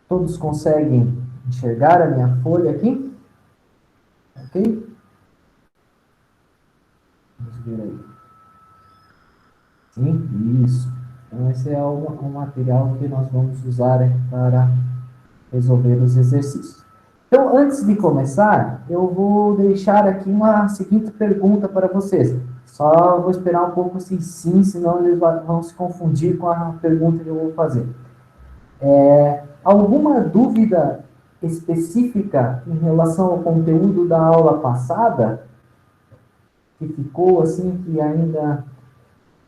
Todos conseguem enxergar a minha folha aqui? Ok? Vamos ver aí. Sim, isso. Então, esse é o material que nós vamos usar para resolver os exercícios. Então, antes de começar, eu vou deixar aqui uma seguinte pergunta para vocês. Só vou esperar um pouco se sim, senão eles vão se confundir com a pergunta que eu vou fazer. Alguma dúvida específica em relação ao conteúdo da aula passada? Que ficou assim, que ainda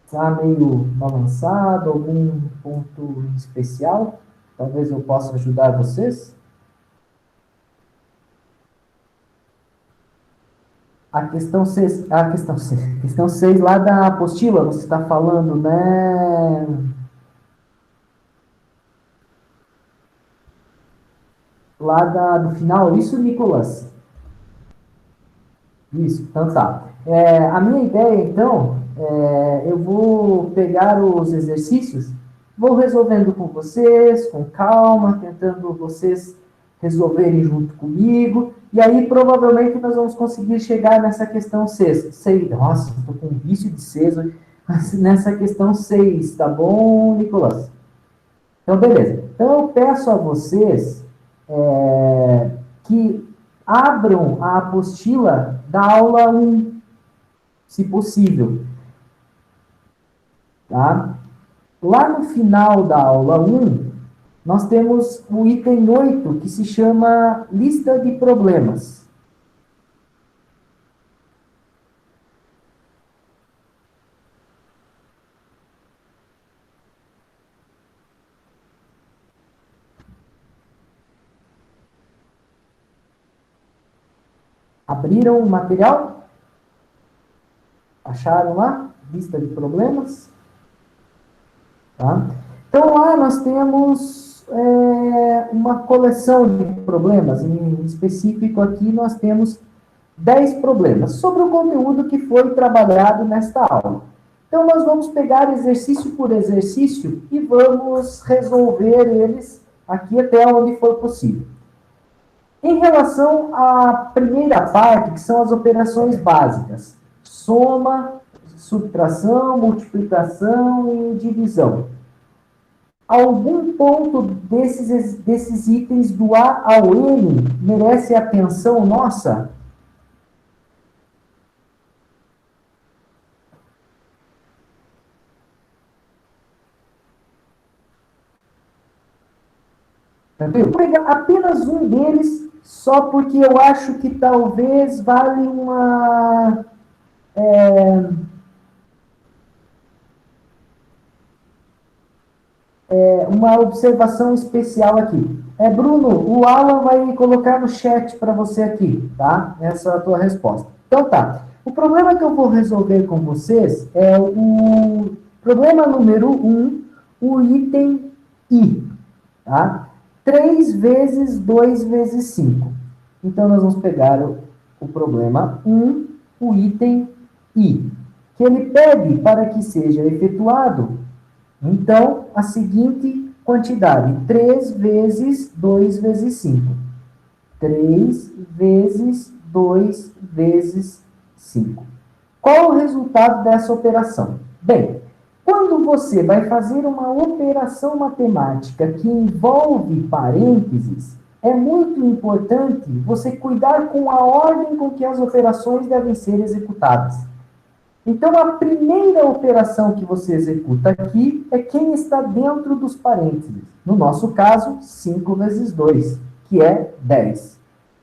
está meio balançado? Algum ponto especial? Talvez eu possa ajudar vocês? Questão 6 lá da apostila, você está falando, né? Lá do final, isso, Nicolas? Isso, então tá. A minha ideia, então, eu vou pegar os exercícios, vou resolvendo com vocês, com calma, tentando vocês resolverem junto comigo, e aí provavelmente nós vamos conseguir chegar nessa questão 6. Nossa, estou com um vício de 6, nessa questão 6, tá bom, Nicolas? Então, beleza. Então, eu peço a vocês que abram a apostila da aula 1, se possível. Tá? Lá no final da aula 1, nós temos o item 8, que se chama lista de problemas. Abriram o material? Acharam lá? Lista de problemas? Tá? Então, lá nós temos uma coleção de problemas. Em específico, aqui nós temos 10 problemas sobre o conteúdo que foi trabalhado nesta aula. Então, nós vamos pegar exercício por exercício e vamos resolver eles aqui até onde for possível. Em relação à primeira parte, que são as operações básicas, soma, subtração, multiplicação e divisão. Algum ponto desses itens do A ao N merece atenção nossa? Tranquilo? Vou pegar apenas um deles, só porque eu acho que talvez vale uma observação especial aqui. Bruno, o Alan vai colocar no chat para você aqui, tá? Essa é a tua resposta. Então tá. O problema que eu vou resolver com vocês é o problema número 1, o item I, tá? 3 vezes 2 vezes 5. Então, nós vamos pegar o problema 1, o item I, que ele pede para que seja efetuado, então, a seguinte quantidade, 3 vezes 2 vezes 5. 3 vezes 2 vezes 5. Qual o resultado dessa operação? Bem, quando você vai fazer uma operação matemática que envolve parênteses, é muito importante você cuidar com a ordem com que as operações devem ser executadas. Então, a primeira operação que você executa aqui é quem está dentro dos parênteses. No nosso caso, 5 vezes 2, que é 10.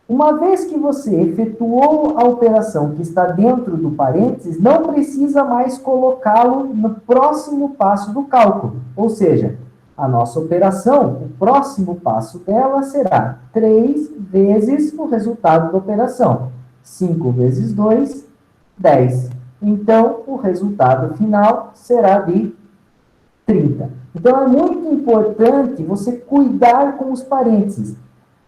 Uma vez que você efetuou a operação que está dentro do parênteses, não precisa mais colocá-lo no próximo passo do cálculo. Ou seja, a nossa operação, o próximo passo dela será 3 vezes o resultado da operação. 5 vezes 2, 10. Então, o resultado final será de 30. Então, é muito importante você cuidar com os parênteses.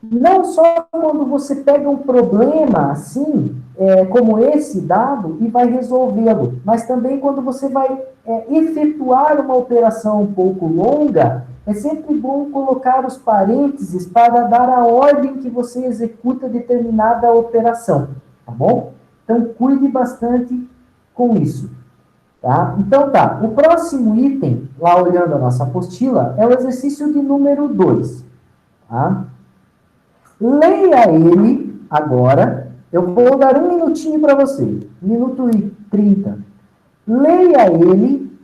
Não só quando você pega um problema assim, como esse dado, e vai resolvê-lo, mas também quando você vai efetuar uma operação um pouco longa é sempre bom colocar os parênteses para dar a ordem que você executa determinada operação, tá bom? Então, cuide bastante com isso, tá? Então, tá. O próximo item, lá olhando a nossa apostila, é o exercício de número 2, tá? Leia ele agora. Eu vou dar 1 minutinho para você. 1 minuto e 30. Leia ele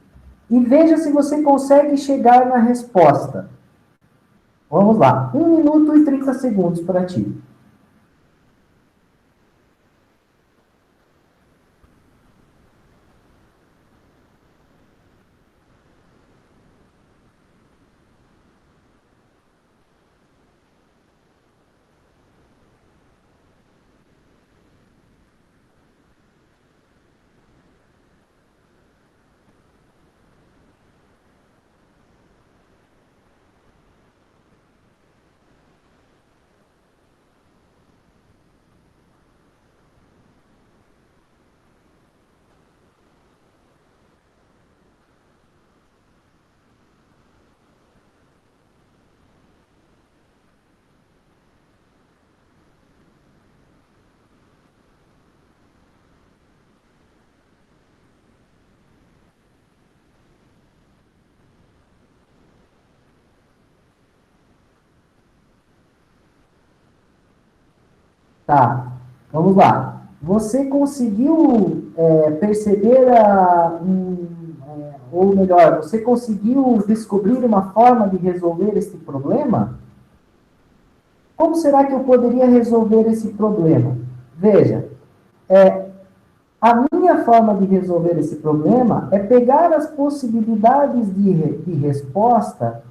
e veja se você consegue chegar na resposta. Vamos lá. 1 minuto e 30 segundos para ti. Tá, vamos lá. Você conseguiu perceber ou melhor, você conseguiu descobrir uma forma de resolver esse problema? Como será que eu poderia resolver esse problema? Veja, a minha forma de resolver esse problema é pegar as possibilidades de resposta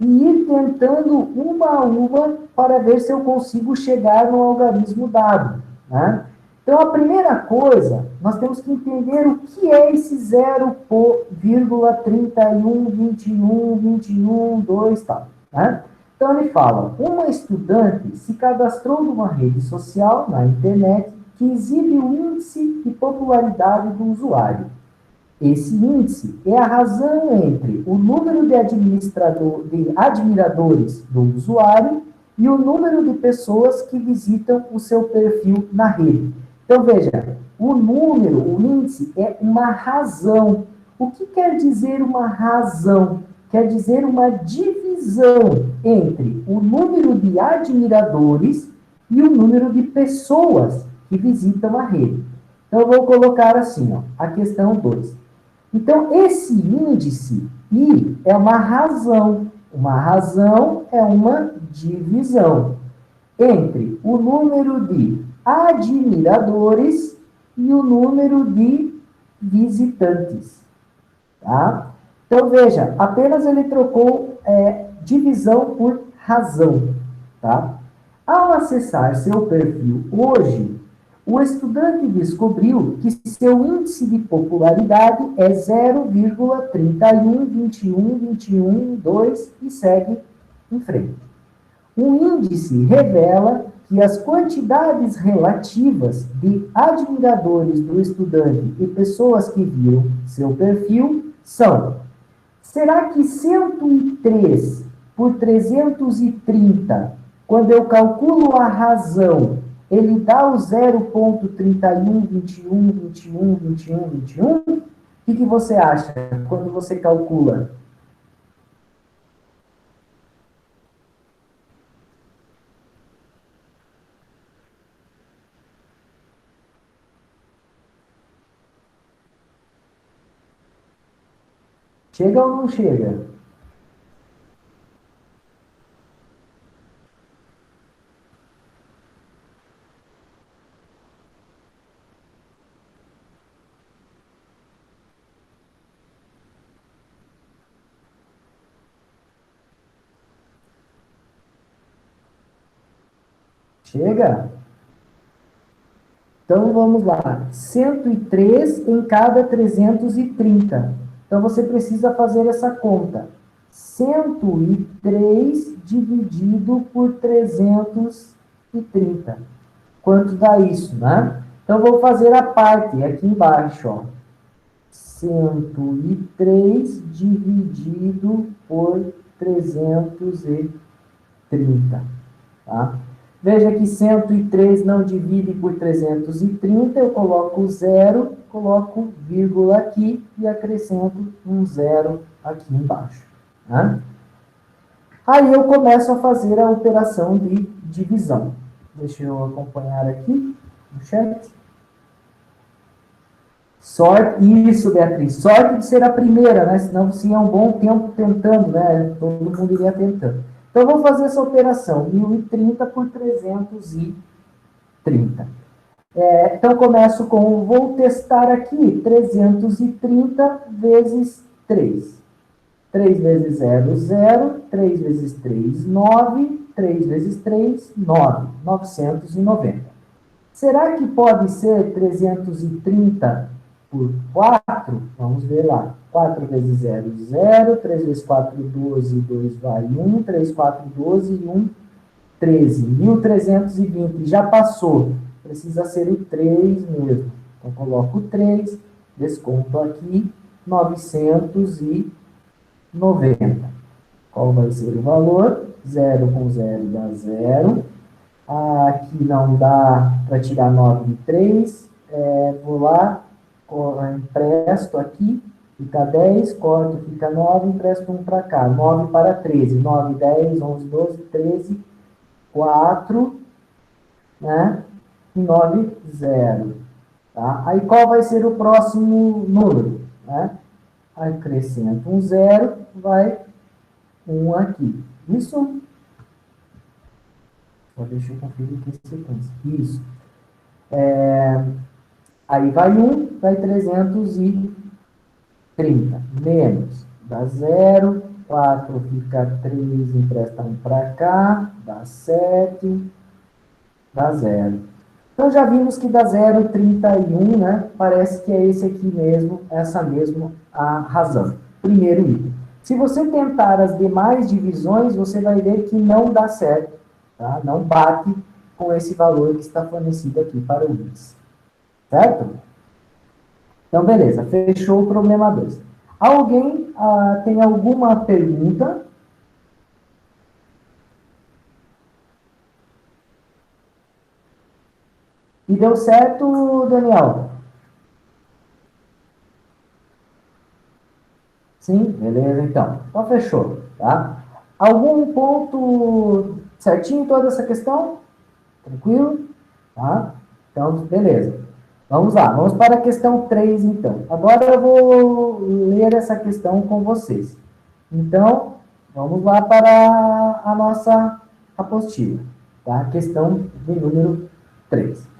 e ir tentando uma a uma para ver se eu consigo chegar no algarismo dado, né? Então, a primeira coisa, nós temos que entender o que é esse 0,31, 21, 21, 2, tal, né? Então, ele fala, uma estudante se cadastrou numa rede social, na internet, que exibe o índice de popularidade do usuário. Esse índice é a razão entre o número de admiradores do usuário e o número de pessoas que visitam o seu perfil na rede. Então, veja, o número, o índice, é uma razão. O que quer dizer uma razão? Quer dizer uma divisão entre o número de admiradores e o número de pessoas que visitam a rede. Então, eu vou colocar assim, ó, a questão 2. Então, esse índice I é uma razão. Uma razão é uma divisão entre o número de admiradores e o número de visitantes. Tá? Então, veja, apenas ele trocou divisão por razão. Tá? Ao acessar seu perfil hoje, o estudante descobriu que seu índice de popularidade é 0,31212122 e segue em frente. O índice revela que as quantidades relativas de admiradores do estudante e pessoas que viram seu perfil são: será que 103 por 330, quando eu calculo a razão, ele dá o 0,3121212121? O que você acha quando você calcula? Chega ou não chega? Chega? Então, vamos lá. 103 em cada 330. Então, você precisa fazer essa conta. 103 dividido por 330. Quanto dá isso, né? Então, vou fazer a parte aqui embaixo, ó. 103 dividido por 330. Tá? Veja que 103 não divide por 330, eu coloco 0, coloco vírgula aqui e acrescento um 0 aqui embaixo. Tá? Aí eu começo a fazer a operação de divisão. Deixa eu acompanhar aqui no chat. Sorte, isso, Beatriz. Sorte de ser a primeira, né? Senão você ia um bom tempo tentando, né? Todo mundo iria tentando. Então, eu vou fazer essa operação. 1030 por 330. Então, começo com, vou testar aqui, 330 vezes 3. 3 vezes 0, 0. 3 vezes 3, 9. 3 vezes 3, 9. 990. Será que pode ser 330 por 4? Vamos ver lá. 4 vezes 0, 0. 3 vezes 4, 12. 2 vai 1. 3, 4, 12. E 1, 13. 1320. Já passou. Precisa ser o 3 mesmo. Então, coloco o 3. Desconto aqui. 990. Qual vai ser o valor? 0 com 0 dá 0. Aqui não dá para tirar 9 de 3. Vou lá, empresto aqui, fica 10, corto, fica 9, empresto 1 para cá. 9 para 13. 9, 10, 11, 12, 13, 4, né? E 9, 0. Tá? Aí qual vai ser o próximo número? Né? Acrescento um 0, vai 1 aqui. Isso? Deixa eu conferir aqui a sequência. Isso. Aí vai 1, vai 330. Menos. Dá 0. 4 fica 3, empresta 1 para cá. Dá 7. Dá 0. Então, já vimos que dá 0,31, né? Parece que é esse aqui mesmo, essa mesma a razão. Primeiro item. Se você tentar as demais divisões, você vai ver que não dá certo. Tá? Não bate com esse valor que está fornecido aqui para o índice. Certo? Então, beleza. Fechou o problema 2. Alguém tem alguma pergunta? E deu certo, Daniel? Sim? Beleza, então. Então, fechou. Tá? Algum ponto certinho em toda essa questão? Tranquilo? Tá? Então, beleza. Vamos lá, vamos para a questão 3, então. Agora eu vou ler essa questão com vocês. Então, vamos lá para a nossa apostila. Tá? Questão de número 3.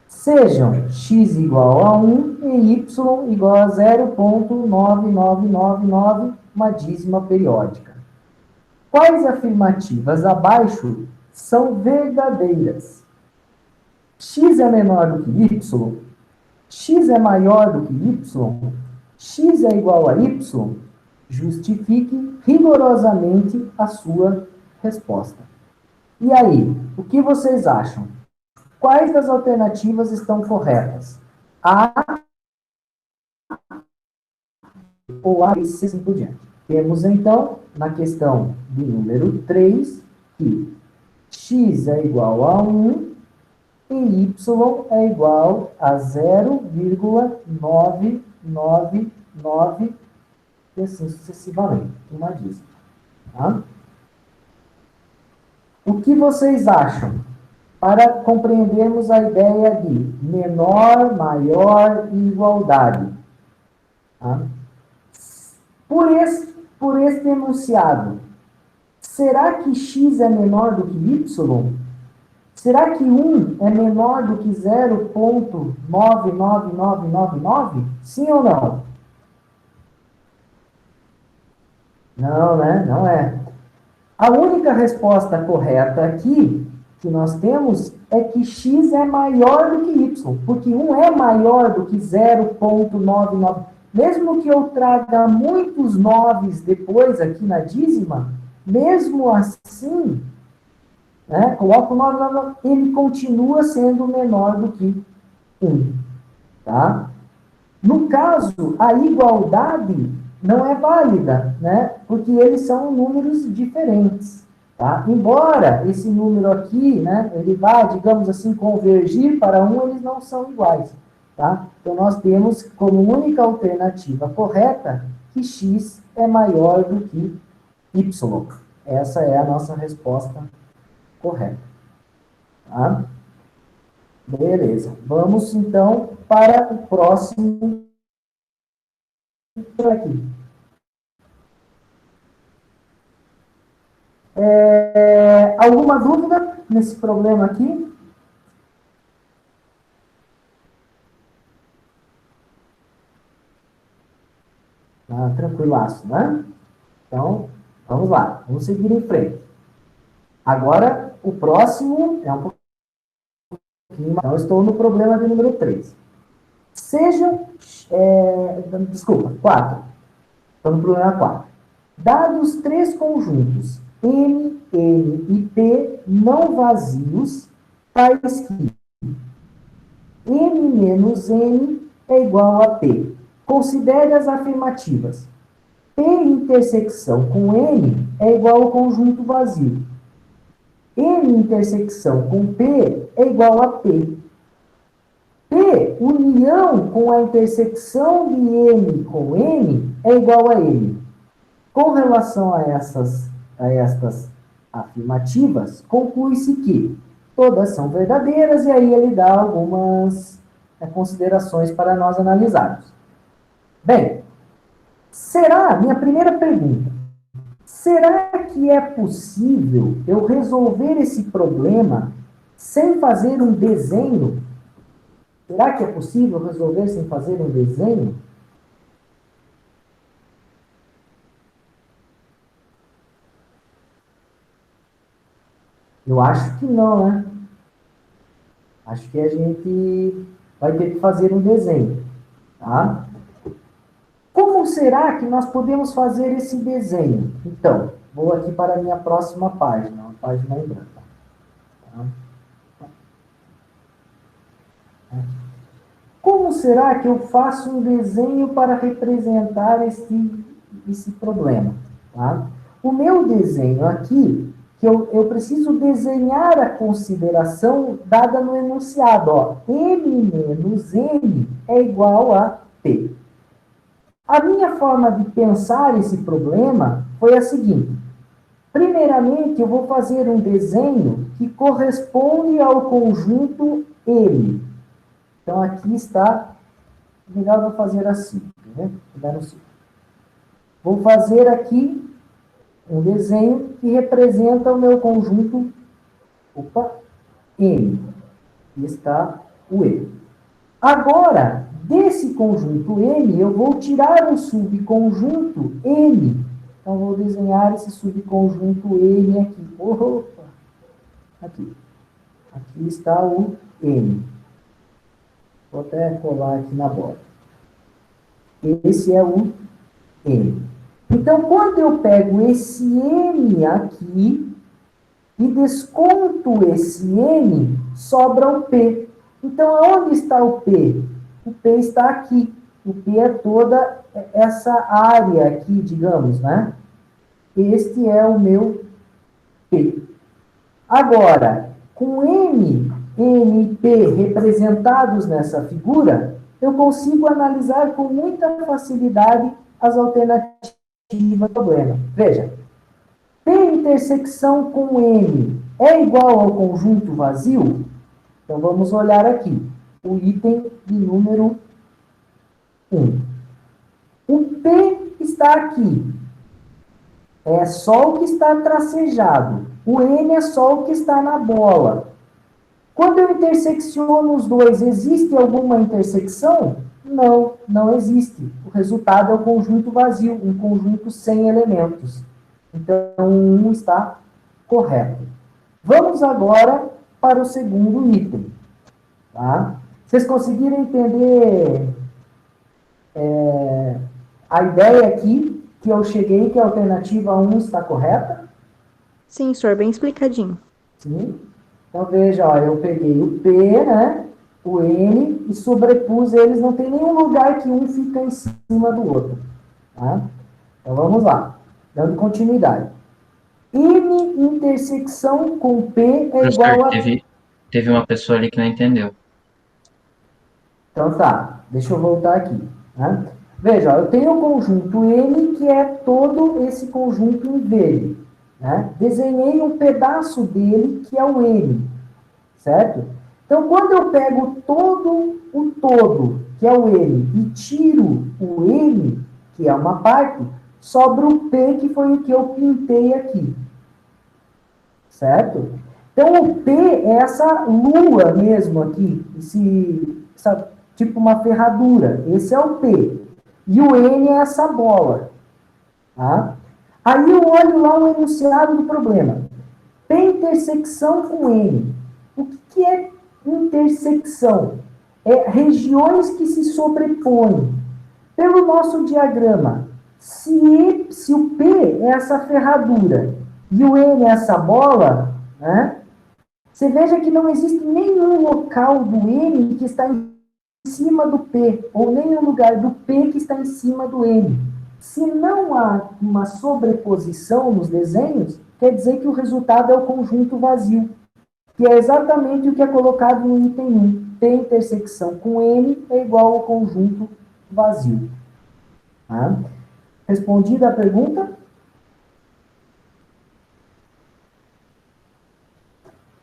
Sejam x igual a 1 e y igual a 0,9999, uma dízima periódica. Quais afirmativas abaixo são verdadeiras? X é menor do que y? X é maior do que y? X é igual a y? Justifique rigorosamente a sua resposta. E aí, o que vocês acham? Quais das alternativas estão corretas? A ou A, B, C, assim por diante. Temos, então, na questão de número 3, que x é igual a 1 e y é igual a 0,999 e assim sucessivamente. Uma dízima. Tá? O que vocês acham? Para compreendermos a ideia de menor, maior e igualdade. Tá? Por este enunciado, será que x é menor do que y? Será que 1 é menor do que 0,99999? Sim ou não? Não, né? Não é. A única resposta correta aqui que nós temos é que x é maior do que y, porque 1 é maior do que 0,99. Mesmo que eu traga muitos noves depois aqui na dízima, mesmo assim, né, coloco o 9, ele continua sendo menor do que 1. Tá? No caso, a igualdade não é válida, né? Porque eles são números diferentes, tá? Embora esse número aqui, né, ele vá, digamos assim, convergir para um, eles não são iguais, tá? Então, nós temos como única alternativa correta que x é maior do que y. Essa é a nossa resposta correta, tá? Beleza. Vamos, então, para o próximo aqui. Alguma dúvida nesse problema aqui? Ah, tranquilaço, né? Então, vamos lá. Vamos seguir em frente. Agora, o próximo é um pouquinho mais. Então, eu estou no problema de número 3. Seja... desculpa, 4. Estou no problema 4. Dados três conjuntos M, N e P não vazios, tais que M menos N é igual a P. Considere as afirmativas. P intersecção com N é igual ao conjunto vazio. M intersecção com P é igual a P. P união com a intersecção de M com N é igual a M. Com relação a estas afirmativas, conclui-se que todas são verdadeiras, e aí ele dá algumas considerações para nós analisarmos. Bem, minha primeira pergunta, será que é possível eu resolver esse problema sem fazer um desenho? Será que é possível resolver sem fazer um desenho? Eu acho que não, né? Acho que a gente vai ter que fazer um desenho, tá? Como será que nós podemos fazer esse desenho? Então, vou aqui para a minha próxima página, uma página em branco. Tá? Como será que eu faço um desenho para representar esse problema? Tá? O meu desenho aqui, que eu preciso desenhar a consideração dada no enunciado. Ó, M menos N é igual a P. A minha forma de pensar esse problema foi a seguinte. Primeiramente, eu vou fazer um desenho que corresponde ao conjunto M. Então, aqui está, melhor vou fazer assim, né? Vou fazer aqui um desenho que representa o meu conjunto, M. Aqui está o M. Agora, desse conjunto M, eu vou tirar o subconjunto N. Então, vou desenhar esse subconjunto N aqui. Opa! Aqui. Aqui está o N. Vou até colar aqui na borda. Esse é o M. Então, quando eu pego esse M aqui e desconto esse M, sobra o P. Então, aonde está o P? O P está aqui. O P é toda essa área aqui, digamos, né? Este é o meu P. Agora, com M, N e P representados nessa figura, eu consigo analisar com muita facilidade as alternativas do problema. Veja, P intersecção com N é igual ao conjunto vazio? Então, vamos olhar aqui, o item de número 1. O P está aqui. É só o que está tracejado. O N é só o que está na bola. Quando eu intersecciono os dois, existe alguma intersecção? Não, não existe. O resultado é o conjunto vazio, um conjunto sem elementos. Então, um está correto. Vamos agora para o segundo item. Tá? Vocês conseguiram entender a ideia aqui que eu cheguei, que a alternativa 1 está correta? Sim, senhor, bem explicadinho. Sim. Então, veja, ó, eu peguei o P, né, o N, e sobrepus eles, não tem nenhum lugar que um fica em cima do outro. Tá? Então, vamos lá. Dando continuidade. M intersecção com P é Professor, igual a... teve uma pessoa ali que não entendeu. Então, tá. Deixa eu voltar aqui. Né? Veja, eu tenho o conjunto M, que é todo esse conjunto em verde. Né? Desenhei um pedaço dele, que é o M. Certo? Então, quando eu pego todo o todo, que é o M, e tiro o M, que é uma parte, sobra o P, que foi o que eu pintei aqui. Certo? Então, o P é essa lua mesmo aqui, tipo uma ferradura. Esse é o P. E o N é essa bola. Tá? Aí eu olho lá o enunciado do problema. P intersecção com N. O que é intersecção? É regiões que se sobrepõem. Pelo nosso diagrama, se o P é essa ferradura e o N é essa bola, né, você veja que não existe nenhum local do N que está em cima do P, ou nenhum lugar do P que está em cima do N. Se não há uma sobreposição nos desenhos, quer dizer que o resultado é o conjunto vazio, que é exatamente o que é colocado no item 1. P intersecção com N é igual ao conjunto vazio. Tá? Respondida a pergunta?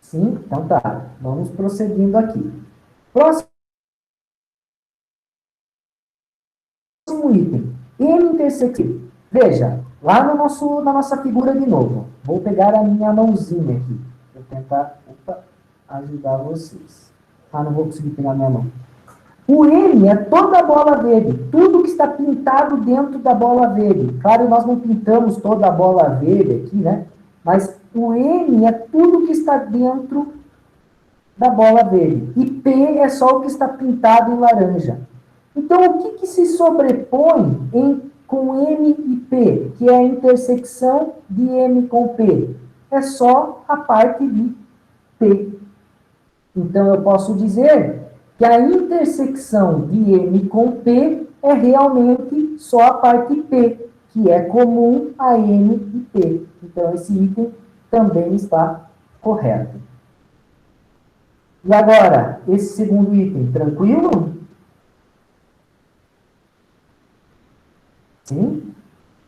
Sim? Então tá. Vamos prosseguindo aqui. Próximo item. M intersecção. Veja, lá no na nossa figura de novo. Vou pegar a minha mãozinha aqui. Vou tentar ajudar vocês. Ah, não vou conseguir pegar a minha mão. O M é toda a bola verde, tudo que está pintado dentro da bola verde. Claro, nós não pintamos toda a bola verde aqui, né? Mas o M é tudo que está dentro da bola verde. E P é só o que está pintado em laranja. Então, o que se sobrepõe com M e P, que é a intersecção de M com P? É só a parte de P. Então, eu posso dizer que a intersecção de M com P é realmente só a parte P, que é comum a M e P. Então, esse item também está correto. E agora, esse segundo item, tranquilo? Sim?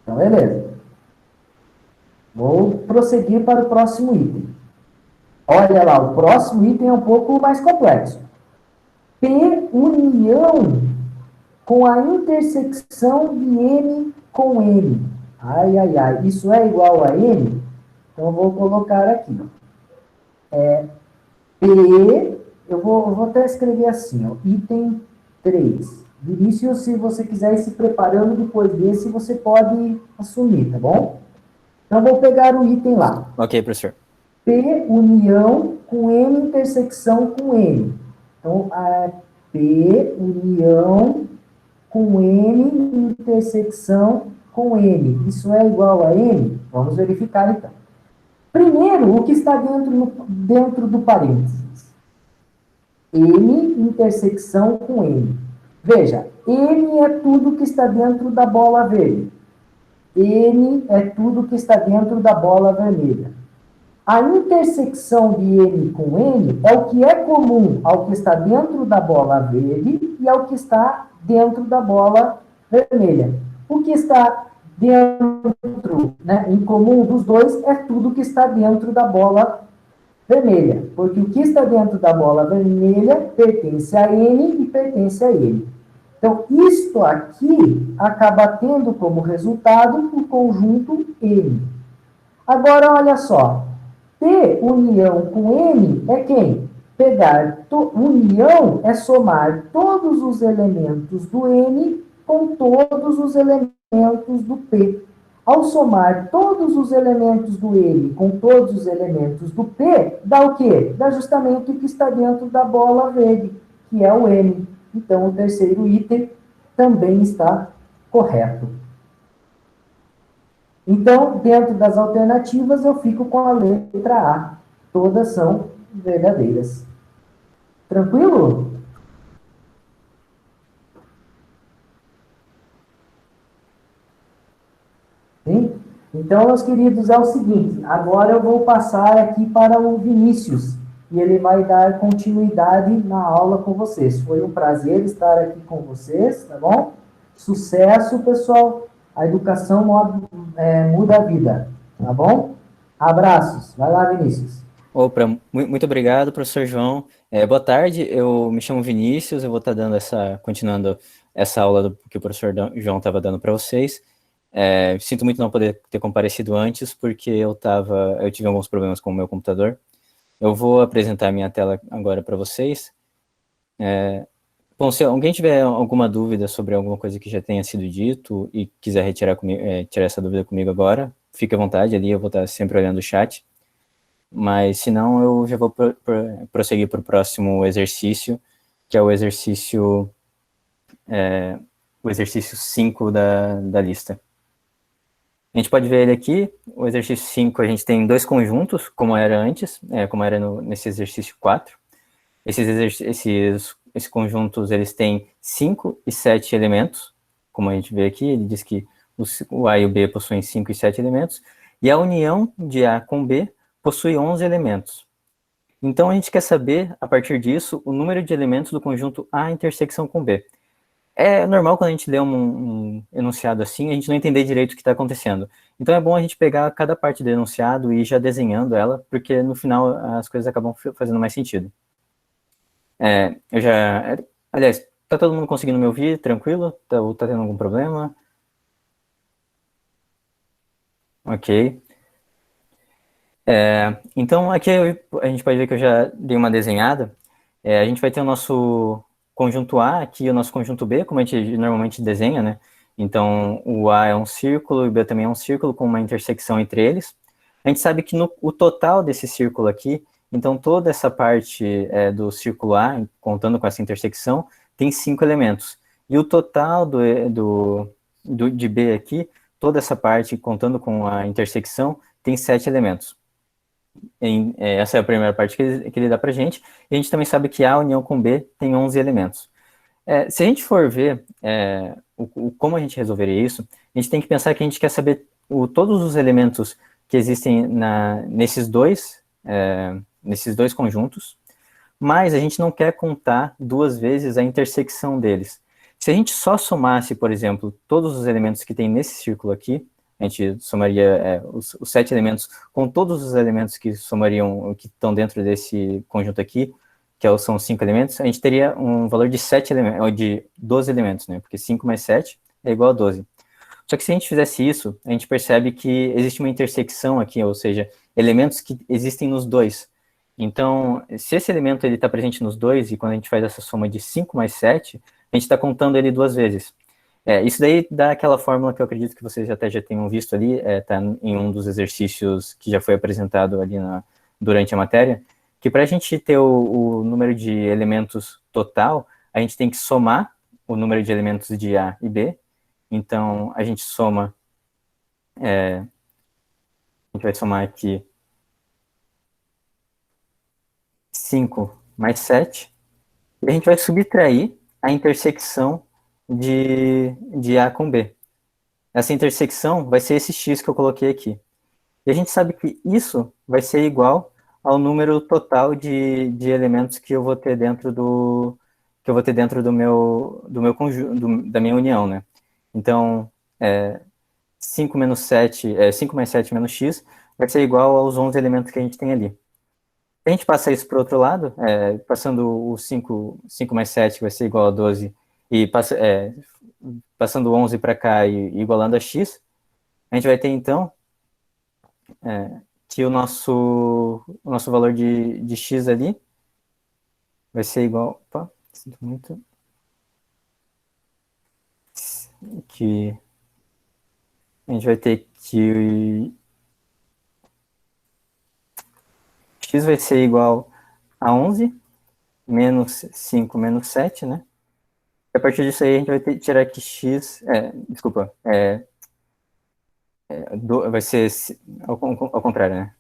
Então, beleza. Vou prosseguir para o próximo item. Olha lá, o próximo item é um pouco mais complexo. P união com a intersecção de M com M. Ai, ai, ai. Isso é igual a M? Então, eu vou colocar aqui. P, eu vou até escrever assim, ó, item 3. Vinícius, se você quiser ir se preparando depois desse, você pode assumir, tá bom? Então, vou pegar o item lá. Ok, professor. P união com M intersecção com M. Então, P união com M intersecção com M. Isso é igual a M? Vamos verificar, então. Primeiro, o que está dentro do parênteses. M intersecção com M. Veja, M é tudo que está dentro da bola verde. N é tudo que está dentro da bola vermelha. A intersecção de M com N é o que é comum ao que está dentro da bola verde e ao que está dentro da bola vermelha. O que está dentro, né, em comum dos dois, é tudo que está dentro da bola vermelha. Porque o que está dentro da bola vermelha pertence a N e pertence a M. Então, isto aqui acaba tendo como resultado o conjunto M. Agora, olha só. P união com M é quem? União é somar todos os elementos do M com todos os elementos do P. Ao somar todos os elementos do M com todos os elementos do P, dá o quê? Dá justamente o que está dentro da bola verde, que é o M. Então, o terceiro item também está correto. Então, dentro das alternativas, eu fico com a letra A. Todas são verdadeiras. Tranquilo? Sim? Então, meus queridos, é o seguinte, agora eu vou passar aqui para o Vinícius, e ele vai dar continuidade na aula com vocês. Foi um prazer estar aqui com vocês, tá bom? Sucesso, pessoal! A educação muda a vida, tá bom? Abraços. Vai lá, Vinícius. Opa, muito obrigado, professor João. Boa tarde, eu me chamo Vinícius, eu vou estar continuando essa aula que o professor João estava dando para vocês. Sinto muito não poder ter comparecido antes, porque eu tive alguns problemas com o meu computador. Eu vou apresentar minha tela agora para vocês. Bom, se alguém tiver alguma dúvida sobre alguma coisa que já tenha sido dito e quiser tirar essa dúvida comigo agora, fique à vontade, ali eu vou estar sempre olhando o chat. Mas, se não, eu já vou prosseguir para o próximo exercício, que é o exercício 5 da lista. A gente pode ver ele aqui, o exercício 5, a gente tem dois conjuntos, como era antes, como era nesse exercício 4. Esses conjuntos, eles têm 5 e 7 elementos, como a gente vê aqui, ele diz que o A e o B possuem 5 e 7 elementos, e a união de A com B possui 11 elementos. Então, a gente quer saber, a partir disso, o número de elementos do conjunto A intersecção com B. É normal quando a gente lê um enunciado assim, a gente não entender direito o que está acontecendo. Então, é bom a gente pegar cada parte do enunciado e ir já desenhando ela, porque no final as coisas acabam fazendo mais sentido. Aliás, tá todo mundo conseguindo me ouvir? Tranquilo? Ou tá tendo algum problema? Ok. Então, aqui a gente pode ver que eu já dei uma desenhada. A gente vai ter o nosso conjunto A aqui e o nosso conjunto B, como a gente normalmente desenha, né? Então, o A é um círculo e o B também é um círculo com uma intersecção entre eles. A gente sabe que o total desse círculo aqui, então toda essa parte do círculo A, contando com essa intersecção, tem 5 elementos. E o total de B aqui, toda essa parte, contando com a intersecção, tem 7 elementos. Essa é a primeira parte que ele dá para a gente. E a gente também sabe que A união com B tem 11 elementos. Se a gente for ver como a gente resolveria isso, a gente tem que pensar que a gente quer saber todos os elementos que existem nesses dois conjuntos, mas a gente não quer contar duas vezes a intersecção deles. Se a gente só somasse, por exemplo, todos os elementos que tem nesse círculo aqui, a gente somaria os 7 elementos com todos os elementos que que estão dentro desse conjunto aqui, que são 5 elementos, a gente teria um valor de 12 elementos, né? Porque 5 mais 7 é igual a 12. Só que se a gente fizesse isso, a gente percebe que existe uma intersecção aqui, ou seja, elementos que existem nos dois. Então, se esse elemento está presente nos dois, e quando a gente faz essa soma de 5 mais 7, a gente está contando ele duas vezes. Isso daí dá aquela fórmula que eu acredito que vocês até já tenham visto ali, está em um dos exercícios que já foi apresentado ali durante a matéria, que para a gente ter o número de elementos total, a gente tem que somar o número de elementos de A e B. Então, a gente soma, a gente vai somar aqui 5 mais 7, e a gente vai subtrair a intersecção de A com B. Essa intersecção vai ser esse x que eu coloquei aqui. E a gente sabe que isso vai ser igual ao número total de elementos que eu vou ter dentro do meu conjunto, da minha união, né? Então, 5 menos 7, 5 mais 7 menos x vai ser igual aos 11 elementos que a gente tem ali. Se a gente passar isso para o outro lado, passando o 5 mais 7 vai ser igual a 12, e passando o 11 para cá e igualando a x, a gente vai ter, então, que o nosso valor de x ali vai ser igual... Opa, sinto muito... Que a gente vai ter que x vai ser igual a 11, menos 5 menos 7, né? E a partir disso aí a gente vai ter que tirar que x... desculpa, vai ser ao contrário, né?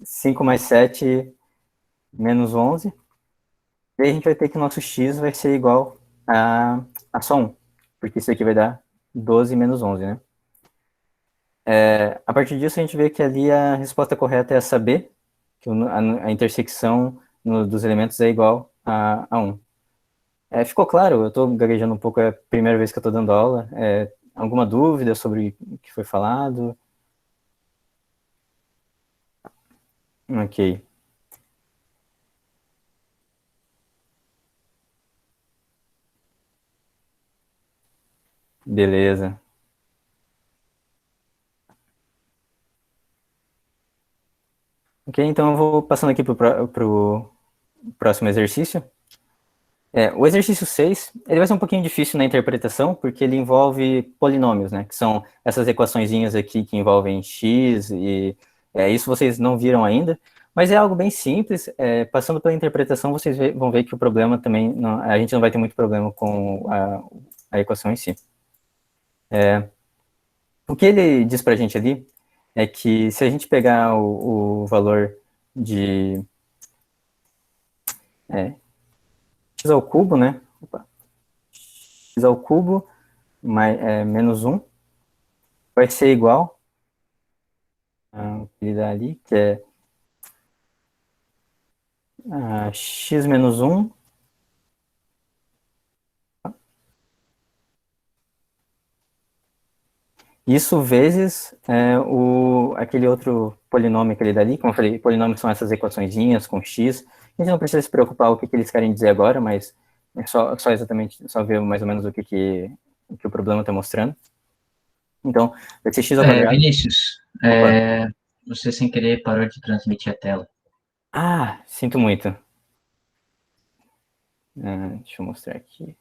5 mais 7 menos 11. E aí a gente vai ter que o nosso x vai ser igual a só 1, porque isso aqui vai dar 12 menos 11, né? A partir disso, a gente vê que ali a resposta correta é essa B, que a intersecção dos elementos é igual a 1. Ficou claro? Eu estou gaguejando um pouco, é a primeira vez que eu estou dando aula. Alguma dúvida sobre o que foi falado? Ok. Beleza. Ok, então eu vou passando aqui para o próximo exercício. O exercício 6, ele vai ser um pouquinho difícil na interpretação, porque ele envolve polinômios, né? Que são essas equaçõezinhas aqui que envolvem x, e isso vocês não viram ainda, mas é algo bem simples. Passando pela interpretação, vocês vão ver que o problema também, a gente não vai ter muito problema com a equação em si. O que ele diz para a gente ali é que se a gente pegar o valor de x ao cubo, né? Opa, x ao cubo menos 1 vai ser igual a que dá ali, que é x menos 1 isso vezes aquele outro polinômio que ele dá ali, como eu falei, polinômios são essas equaçõezinhas com x, a gente não precisa se preocupar o que eles querem dizer agora, mas é só exatamente, só ver mais ou menos o que o problema está mostrando. Então, vai ser x ao quadrado. Vinícius, você sem querer parou de transmitir a tela. Sinto muito. Deixa eu mostrar aqui.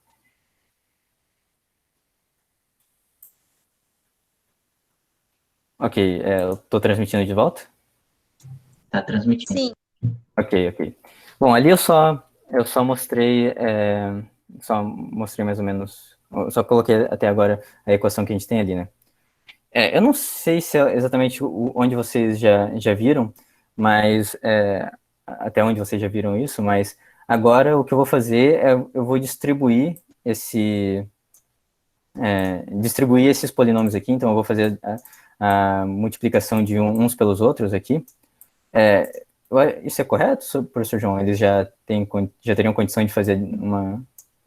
Ok, eu tô transmitindo de volta? Tá transmitindo. Sim. Ok. Bom, ali eu só mostrei, mais ou menos, eu só coloquei até agora a equação que a gente tem ali, né? Eu não sei se é exatamente onde vocês já viram, mas até onde vocês já viram isso, mas agora o que eu vou fazer é eu vou distribuir esses polinômios aqui, então eu vou fazer a multiplicação de uns pelos outros aqui. Isso é correto, professor João? Eles já teriam condição de fazer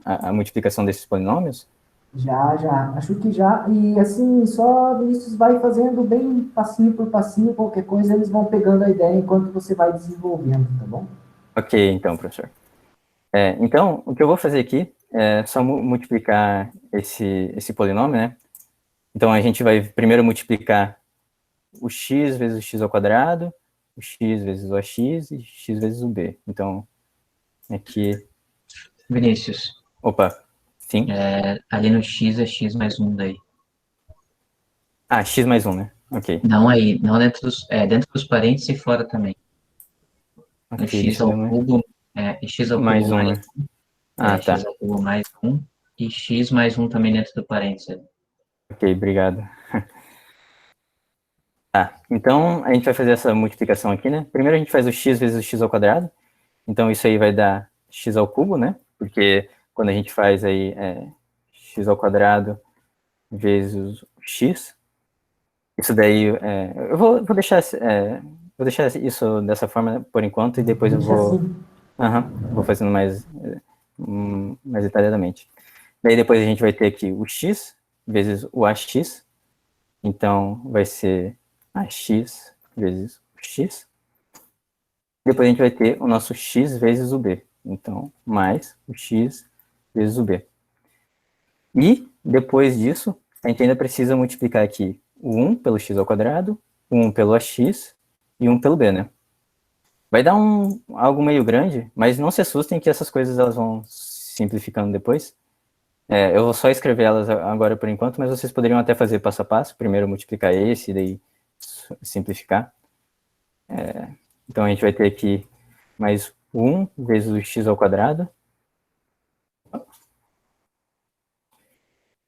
a multiplicação desses polinômios? Já. Acho que já. E assim, só isso vai fazendo bem passinho por passinho, qualquer coisa eles vão pegando a ideia enquanto você vai desenvolvendo, tá bom? Ok, então, professor. Então, o que eu vou fazer aqui é só multiplicar esse polinômio, né? Então, a gente vai primeiro multiplicar o x vezes o x ao quadrado, o x vezes o ax e x vezes o b. Então, aqui... Vinícius. Opa, sim? Ali no x é x mais 1 daí. X mais 1, né? Ok. Não aí, não dentro dos parênteses e fora também. Ok, X deixa eu ao ver mais. cubo, x ao Mais cubo 1, mais né? Tá. x ao cubo mais 1 e x mais 1 também dentro do parênteses. Ok, obrigado. Então a gente vai fazer essa multiplicação aqui, né? Primeiro a gente faz o x vezes o x ao quadrado. Então isso aí vai dar x ao cubo, né? Porque quando a gente faz aí x ao quadrado vezes o x, isso daí, eu vou deixar isso dessa forma por enquanto e depois eu Deixa vou, assim. vou fazendo mais detalhadamente. Daí depois a gente vai ter aqui o x vezes o ax, então vai ser ax vezes o x. Depois a gente vai ter o nosso x vezes o b, então mais o x vezes o b. E depois disso, a gente ainda precisa multiplicar aqui o 1 pelo x ao quadrado, o 1 pelo ax e 1 pelo b, né? Vai dar algo meio grande, mas não se assustem que essas coisas elas vão simplificando depois. Eu vou só escrever elas agora por enquanto, mas vocês poderiam até fazer passo a passo. Primeiro multiplicar esse, daí simplificar. Então a gente vai ter aqui mais 1 vezes o x ao quadrado.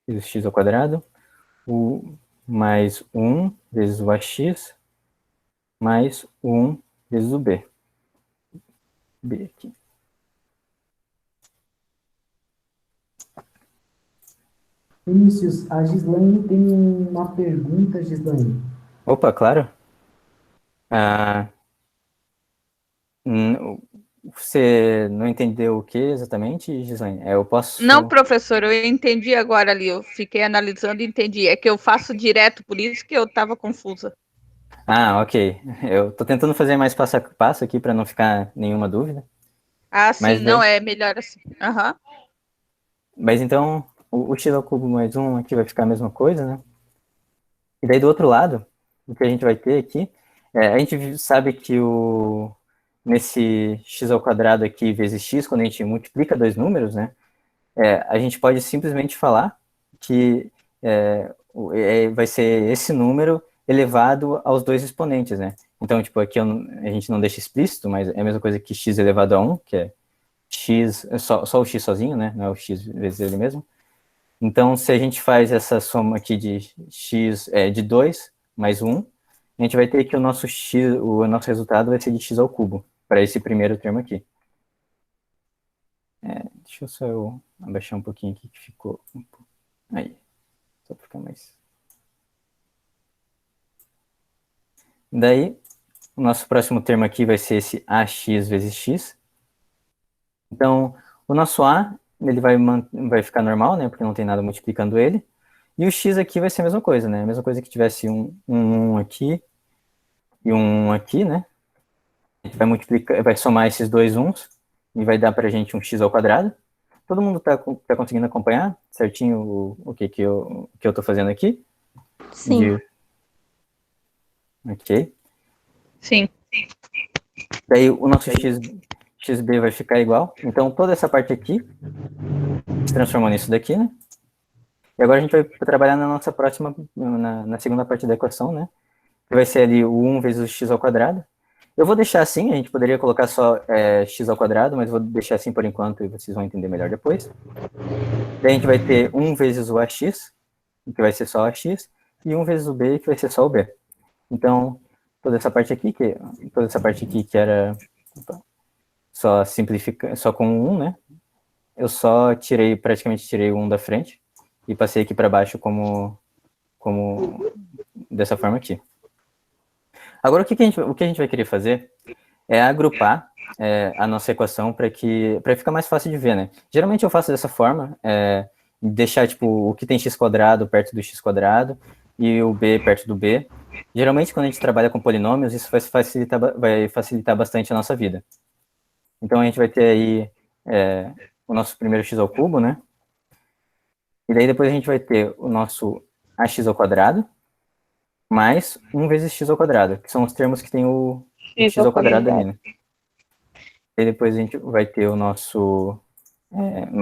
Vezes o x ao quadrado. Mais 1 vezes o ax. Mais 1 vezes o b. B aqui. Vinícius, a Gislaine tem uma pergunta, Gislaine. Opa, claro. Ah, hum, você não entendeu o que exatamente, Gislaine? Eu Não, posso... professor, eu entendi agora ali. Eu fiquei analisando e entendi. É que eu faço direto, por isso que eu estava confusa. Ah, ok. Eu tô tentando fazer mais passo a passo aqui para não ficar nenhuma dúvida. Ah, sim, Mas não, daí, é melhor assim. Aham. mas então, o x ao cubo mais 1 aqui vai ficar a mesma coisa, né? E daí do outro lado, o que a gente vai ter aqui, a gente sabe que nesse x ao quadrado aqui vezes x, quando a gente multiplica dois números, né? A gente pode simplesmente falar que vai ser esse número elevado aos dois exponentes, né? Então, tipo, aqui a gente não deixa explícito, mas é a mesma coisa que x elevado a 1, que é x, só o x sozinho, né? Não é o x vezes ele mesmo. Então, se a gente faz essa soma aqui de x de 2 mais 1, a gente vai ter que o nosso resultado vai ser de x ao cubo, para esse primeiro termo aqui. Deixa eu só abaixar um pouquinho aqui, que ficou um pouco... Aí, só para ficar mais... Daí, o nosso próximo termo aqui vai ser esse ax vezes x. Então, o nosso a, ele vai ficar normal, né, porque não tem nada multiplicando ele. E o x aqui vai ser a mesma coisa, né, a mesma coisa que tivesse um aqui e um aqui, né. A gente vai multiplicar, vai somar esses dois uns e vai dar pra gente um x ao quadrado. Todo mundo tá conseguindo acompanhar certinho o que eu tô fazendo aqui? Sim. Ok. Sim. Daí o nosso xb vai ficar igual. Então toda essa parte aqui se transformou nisso daqui, né? E agora a gente vai trabalhar na nossa próxima, na segunda parte da equação, né? Que vai ser ali o 1 vezes o x ao quadrado. Eu vou deixar assim, a gente poderia colocar só x ao quadrado, mas vou deixar assim por enquanto e vocês vão entender melhor depois. Daí a gente vai ter 1 vezes o ax, que vai ser só o ax, e 1 vezes o b, que vai ser só o b. Então, toda essa parte aqui que era só simplificar, só com 1, né? Eu só praticamente tirei o 1 da frente e passei aqui para baixo como dessa forma aqui. Agora, o que a gente vai querer fazer é agrupar a nossa equação para ficar mais fácil de ver, né? Geralmente eu faço dessa forma, deixar tipo o que tem x quadrado perto do x quadrado e o b perto do b. Geralmente quando a gente trabalha com polinômios, isso vai facilitar bastante a nossa vida. Então a gente vai ter aí o nosso primeiro x ao cubo, né? E daí depois a gente vai ter o nosso ax ao quadrado mais 1 vezes x ao quadrado, que são os termos que tem o x ao quadrado ali, né? E depois a gente vai ter o nosso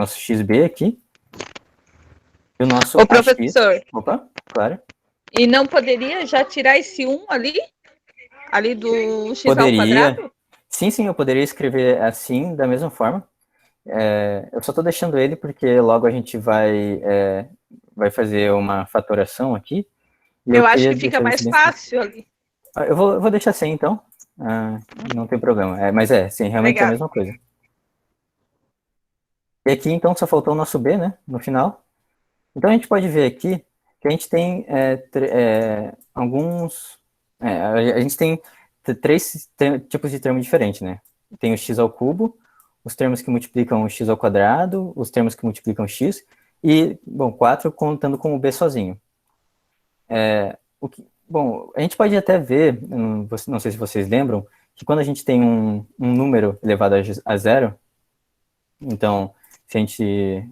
xb aqui. E o nosso Ô, professor, Opa, claro. e não poderia já tirar esse 1 ali? Ali do x ao Poderia. quadrado? Sim, eu poderia escrever assim, da mesma forma. Eu só estou deixando ele porque logo a gente vai fazer uma fatoração aqui. E Eu acho queria que fica deixar mais isso bem... fácil ali. Eu vou deixar assim, então. Não tem problema. Mas sim, realmente é a Legal. mesma coisa. E aqui, então, só faltou o nosso B, né? No final. Então, a gente pode ver aqui que a gente tem alguns... a gente tem três tipos de termo diferentes, né? Tem o x ao cubo, os termos que multiplicam o x ao quadrado, os termos que multiplicam x, e, bom, 4 contando com o b sozinho. Bom, a gente pode até ver, não sei se vocês lembram, que quando a gente tem um número elevado a zero, então, se a gente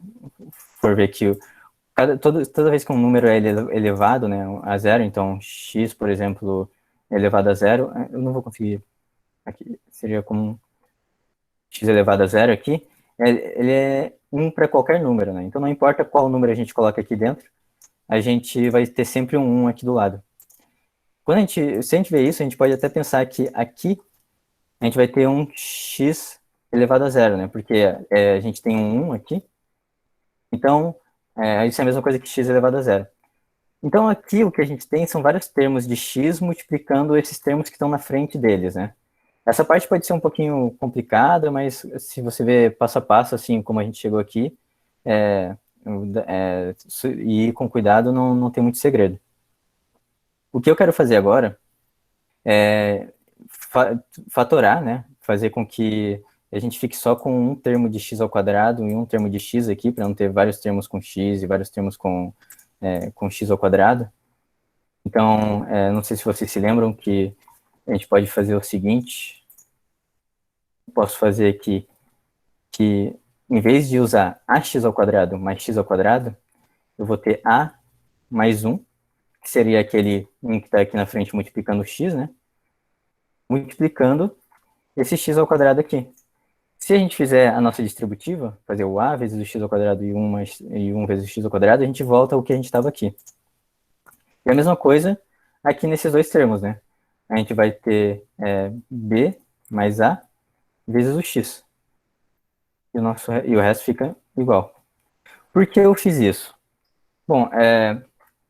for ver que toda vez que um número é elevado, né, a zero, então x, por exemplo, é elevado a zero, eu não vou conseguir, aqui seria como x elevado a zero aqui, ele é 1 para qualquer número, né, então não importa qual número a gente coloca aqui dentro, a gente vai ter sempre um 1 aqui do lado. Se a gente vê isso, a gente pode até pensar que aqui a gente vai ter um x elevado a zero, né, porque a gente tem um 1 aqui, então isso é a mesma coisa que x elevado a zero. Então, aqui o que a gente tem são vários termos de x multiplicando esses termos que estão na frente deles, né? Essa parte pode ser um pouquinho complicada, mas se você ver passo a passo, assim, como a gente chegou aqui, E com cuidado não tem muito segredo. O que eu quero fazer agora é fatorar, né? Fazer com que a gente fique só com um termo de x ao quadrado e um termo de x aqui, para não ter vários termos com x e vários termos com x ao quadrado. Então, não sei se vocês se lembram que a gente pode fazer o seguinte. Posso fazer aqui que, em vez de usar ax ao quadrado mais x ao quadrado, eu vou ter a mais 1, que seria aquele 1 que está aqui na frente multiplicando o x, né? Multiplicando esse x ao quadrado aqui. Se a gente fizer a nossa distributiva, fazer o a vezes o x ao quadrado e 1 vezes o x ao quadrado, a gente volta ao que a gente estava aqui. E a mesma coisa aqui nesses dois termos, né? A gente vai ter b mais a vezes o x. E o resto fica igual. Por que eu fiz isso? Bom,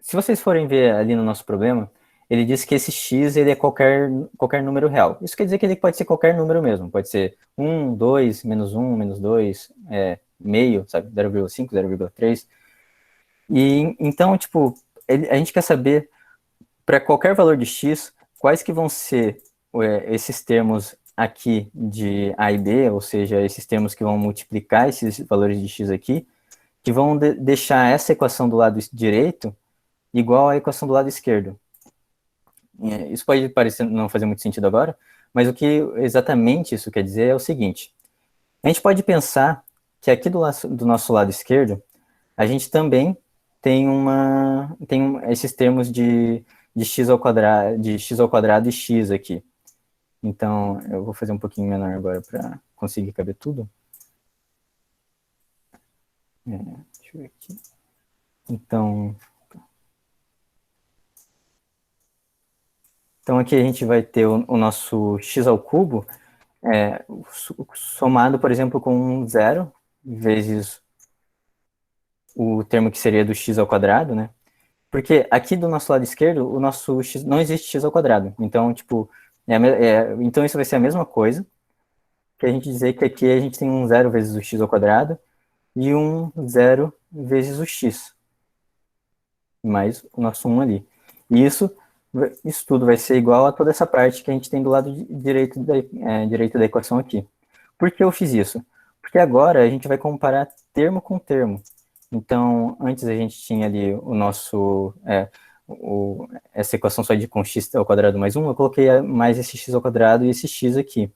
se vocês forem ver ali no nosso problema, ele diz que esse x ele é qualquer número real. Isso quer dizer que ele pode ser qualquer número mesmo. Pode ser 1, 2, menos 2, meio, sabe? 0,5, 0,3. E então, tipo, a gente quer saber, para qualquer valor de x, quais que vão ser esses termos aqui de a e b, ou seja, esses termos que vão multiplicar esses valores de x aqui, que vão deixar essa equação do lado direito igual à equação do lado esquerdo. Isso pode parecer não fazer muito sentido agora, mas o que exatamente isso quer dizer é o seguinte. A gente pode pensar que aqui do nosso lado esquerdo, a gente também tem esses termos de x ao quadrado e x aqui. Então, eu vou fazer um pouquinho menor agora para conseguir caber tudo. Deixa eu ver aqui. Então aqui a gente vai ter o nosso x ao cubo somado, por exemplo, com 0 vezes o termo que seria do x ao quadrado, né? Porque aqui do nosso lado esquerdo, o nosso x, não existe x ao quadrado. Então, tipo, então isso vai ser a mesma coisa que a gente dizer que aqui a gente tem um 0 vezes o x ao quadrado e um 0 vezes o x, mais o nosso 1 ali. E isso tudo vai ser igual a toda essa parte que a gente tem do lado direito da equação aqui. Por que eu fiz isso? Porque agora a gente vai comparar termo com termo. Então, antes a gente tinha ali o nosso... essa equação só com x ao quadrado mais 1, eu coloquei mais esse x ao quadrado e esse x aqui.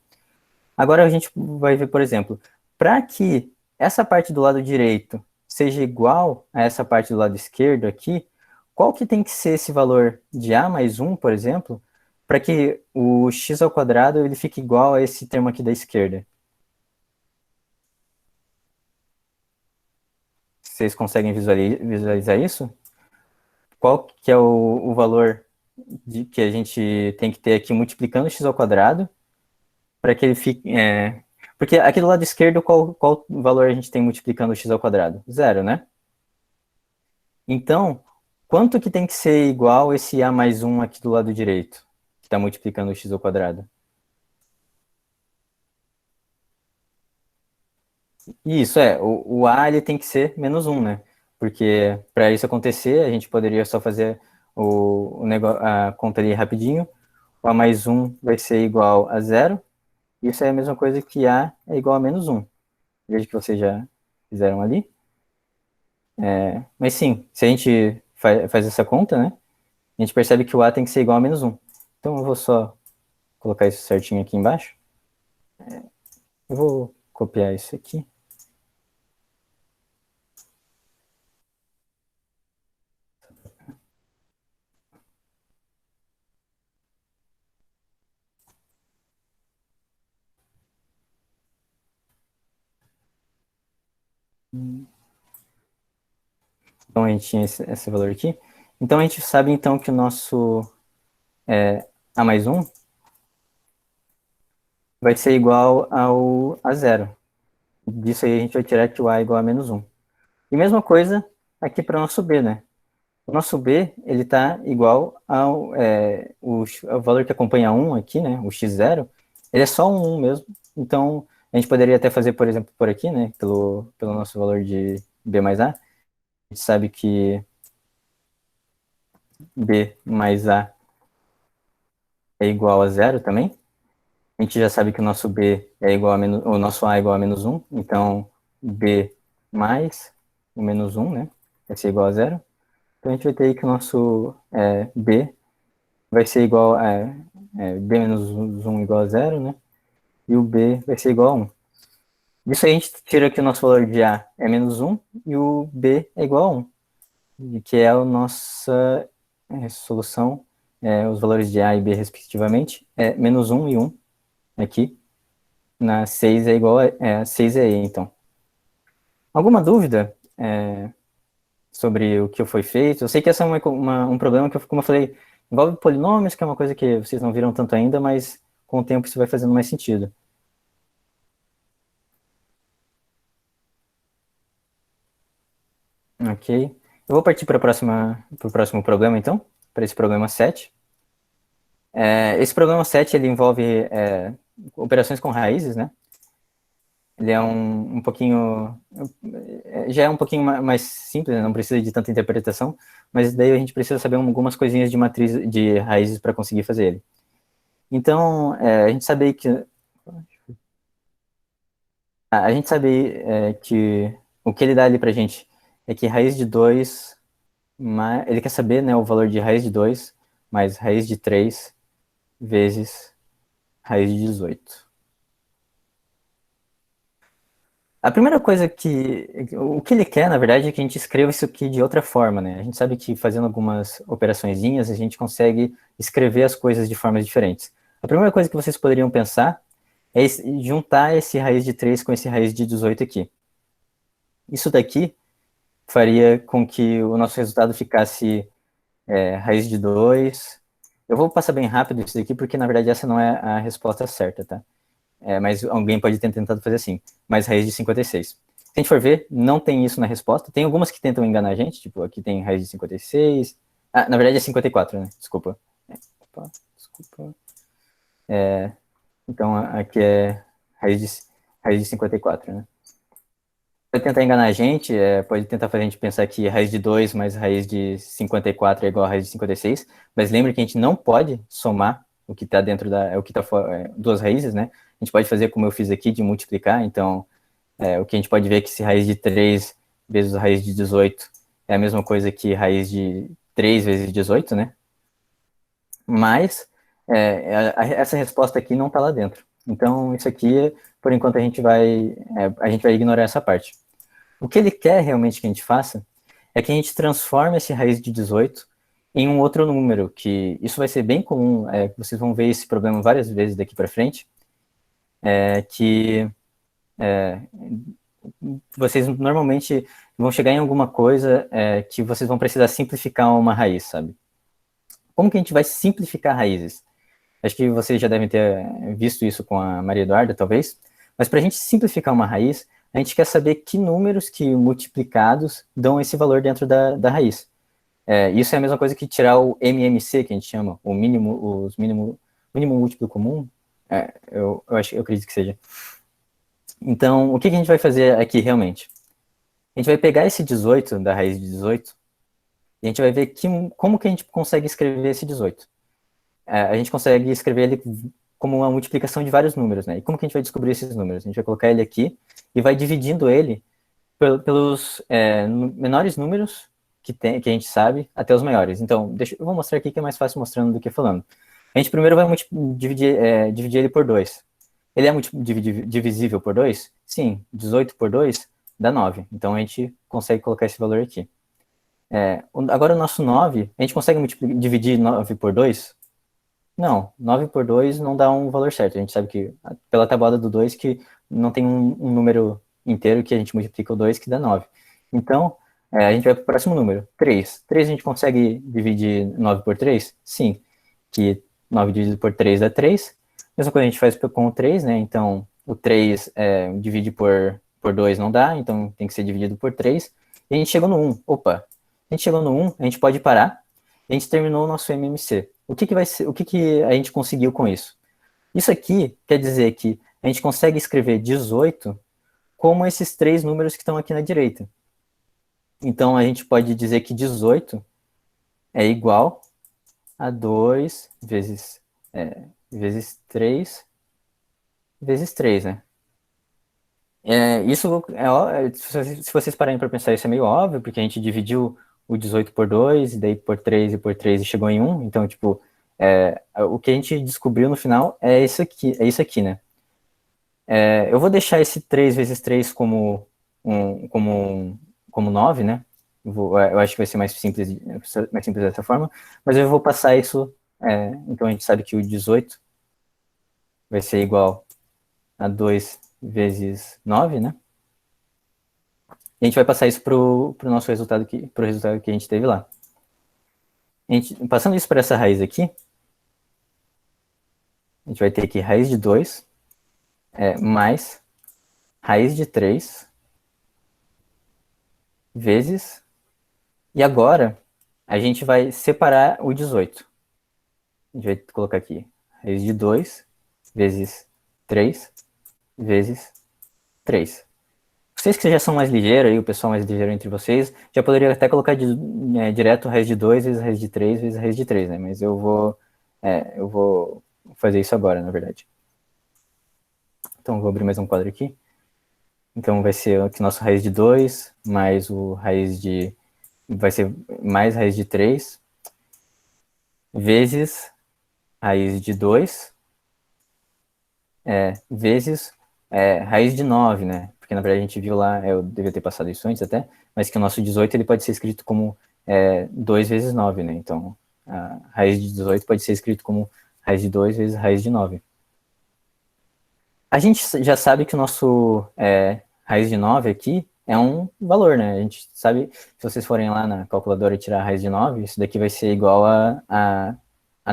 Agora a gente vai ver, por exemplo, para que essa parte do lado direito seja igual a essa parte do lado esquerdo aqui, qual que tem que ser esse valor de a mais 1, por exemplo, para que o x ao quadrado ele fique igual a esse termo aqui da esquerda? Vocês conseguem visualizar isso? Qual que é o valor que a gente tem que ter aqui multiplicando x ao quadrado para que ele fique... porque aqui do lado esquerdo, qual valor a gente tem multiplicando x ao quadrado? 0, né? Então, quanto que tem que ser igual esse a mais 1 aqui do lado direito, que está multiplicando o x ao quadrado? Isso, o a ele tem que ser menos 1, né? Porque para isso acontecer, a gente poderia só fazer a conta ali rapidinho. O a mais 1 vai ser igual a 0. Isso é a mesma coisa que a é igual a menos 1. Veja que vocês já fizeram ali. Mas sim, se a gente faz essa conta, né? A gente percebe que o a tem que ser igual a menos 1. Então eu vou só colocar isso certinho aqui embaixo. Eu vou copiar isso aqui. Então a gente tinha esse valor aqui. Então a gente sabe então que o nosso a mais 1 vai ser igual a 0. Disso aí a gente vai tirar que o a é igual a menos 1. E mesma coisa aqui para o nosso b, né? O nosso b, ele está igual o valor que acompanha 1 aqui, né? O x0, ele é só um 1 mesmo. Então, a gente poderia até fazer, por exemplo, por aqui, né? Pelo nosso valor de b mais a. gente sabe que B mais A é igual a 0 também. A gente já sabe que o nosso B é igual a menos, o nosso A é igual a menos 1, então B mais o menos 1, né, vai ser igual a 0. Então a gente vai ter aí que o nosso B vai ser igual a B menos 1 igual a 0, né, e o B vai ser igual a 1. Disso aí a gente tira que o nosso valor de A é menos 1 e o B é igual a 1, que é a nossa solução, os valores de A e B respectivamente, é menos 1 e 1 aqui. Na 6 é igual a 6 é E, então. Alguma dúvida sobre o que foi feito? Eu sei que esse é um problema que, como eu falei, envolve polinômios, que é uma coisa que vocês não viram tanto ainda, mas com o tempo isso vai fazendo mais sentido. Ok. Eu vou partir para o próximo problema, então, para esse problema 7. Esse problema 7, ele envolve operações com raízes, né? Ele é um pouquinho, já é um pouquinho mais simples, né? Não precisa de tanta interpretação, mas daí a gente precisa saber algumas coisinhas de matriz, de raízes para conseguir fazer ele. Então, a gente sabe que o que ele dá ali para a gente é que raiz de 2, ele quer saber, né, o valor de raiz de 2 mais raiz de 3 vezes raiz de 18. A primeira coisa o que ele quer, na verdade, é que a gente escreva isso aqui de outra forma, né? A gente sabe que fazendo algumas operaçõezinhas, a gente consegue escrever as coisas de formas diferentes. A primeira coisa que vocês poderiam pensar é juntar esse raiz de 3 com esse raiz de 18 aqui. Isso daqui faria com que o nosso resultado ficasse raiz de 2. Eu vou passar bem rápido isso daqui, porque na verdade essa não é a resposta certa, tá? Mas alguém pode ter tentado fazer assim, mais raiz de 56. Se a gente for ver, não tem isso na resposta. Tem algumas que tentam enganar a gente, tipo, aqui tem raiz de 56. Na verdade é 54, né? Desculpa. Desculpa. Então, aqui é raiz de 54, né? Pode tentar enganar a gente, pode tentar fazer a gente pensar que raiz de 2 mais raiz de 54 é igual a raiz de 56, mas lembre que a gente não pode somar o que está dentro o que está fora, duas raízes, né? A gente pode fazer como eu fiz aqui, de multiplicar, então o que a gente pode ver é que se raiz de 3 vezes raiz de 18 é a mesma coisa que raiz de 3 vezes 18, né? Mas essa resposta aqui não está lá dentro. Então, isso aqui, por enquanto, a gente vai ignorar essa parte. O que ele quer realmente que a gente faça é que a gente transforme esse raiz de 18 em um outro número, que isso vai ser bem comum, vocês vão ver esse problema várias vezes daqui para frente, que vocês normalmente vão chegar em alguma coisa que vocês vão precisar simplificar uma raiz, sabe? Como que a gente vai simplificar raízes? Acho que vocês já devem ter visto isso com a Maria Eduarda, talvez, mas para a gente simplificar uma raiz, a gente quer saber que números que multiplicados dão esse valor dentro da raiz. Isso é a mesma coisa que tirar o MMC, que a gente chama, o mínimo múltiplo comum, eu acredito que seja. Então, o que a gente vai fazer aqui realmente? A gente vai pegar esse 18, da raiz de 18, e a gente vai ver como que a gente consegue escrever esse 18. A gente consegue escrever ele como uma multiplicação de vários números, né? E como que a gente vai descobrir esses números? A gente vai colocar ele aqui e vai dividindo ele pelos menores números que a gente sabe até os maiores. Então, eu vou mostrar aqui que é mais fácil mostrando do que falando. A gente primeiro vai dividir ele por 2. Ele é divisível por 2? Sim, 18 por 2 dá 9. Então, a gente consegue colocar esse valor aqui. Agora, o nosso 9, a gente consegue dividir 9 por 2? Não, 9 por 2 não dá um valor certo. A gente sabe que, pela tabuada do 2, que não tem um número inteiro que a gente multiplica o 2, que dá 9. Então, a gente vai para o próximo número, 3. 3 a gente consegue dividir 9 por 3? Sim, que 9 dividido por 3 dá 3. Mesma coisa a gente faz com o 3, né? Então, o 3 divide por 2 não dá, então tem que ser dividido por 3. E a gente chegou no 1. Opa, a gente chegou no 1, a gente pode parar. E a gente terminou o nosso MMC. O que a gente conseguiu com isso? Isso aqui quer dizer que a gente consegue escrever 18 como esses 3 números que estão aqui na direita. Então, a gente pode dizer que 18 é igual a 2 vezes 3 vezes 3, né? Isso se vocês pararem para pensar, isso é meio óbvio, porque a gente dividiu o 18 por 2, e daí por 3 e por 3 e chegou em 1. Então, tipo, o que a gente descobriu no final é isso aqui, né? Eu vou deixar esse 3 vezes 3 como 9, né? Eu acho que vai ser mais simples dessa forma, mas eu vou passar isso, então a gente sabe que o 18 vai ser igual a 2 vezes 9, né? E a gente vai passar isso pro nosso resultado, pro resultado que a gente teve lá. Passando isso para essa raiz aqui, a gente vai ter aqui raiz de 2 mais raiz de 3 vezes... E agora, a gente vai separar o 18. A gente vai colocar aqui raiz de 2 vezes 3 vezes 3. Vocês que já são mais ligeiros, aí, o pessoal mais ligeiro entre vocês, já poderia até colocar direto raiz de 2 vezes raiz de 3 vezes raiz de 3, né? Mas eu vou fazer isso agora, na verdade. Então, eu vou abrir mais um quadro aqui. Então, vai ser aqui nosso raiz de 2 mais o raiz de... Vai ser mais raiz de 3 vezes raiz de 2 vezes raiz de 9, né? Porque, na verdade, a gente viu lá, eu devia ter passado isso antes até, mas que o nosso 18 ele pode ser escrito como 2 vezes 9, né? Então, a raiz de 18 pode ser escrito como raiz de 2 vezes raiz de 9. A gente já sabe que o nosso raiz de 9 aqui é um valor, né? A gente sabe, se vocês forem lá na calculadora e tirar a raiz de 9, isso daqui vai ser igual a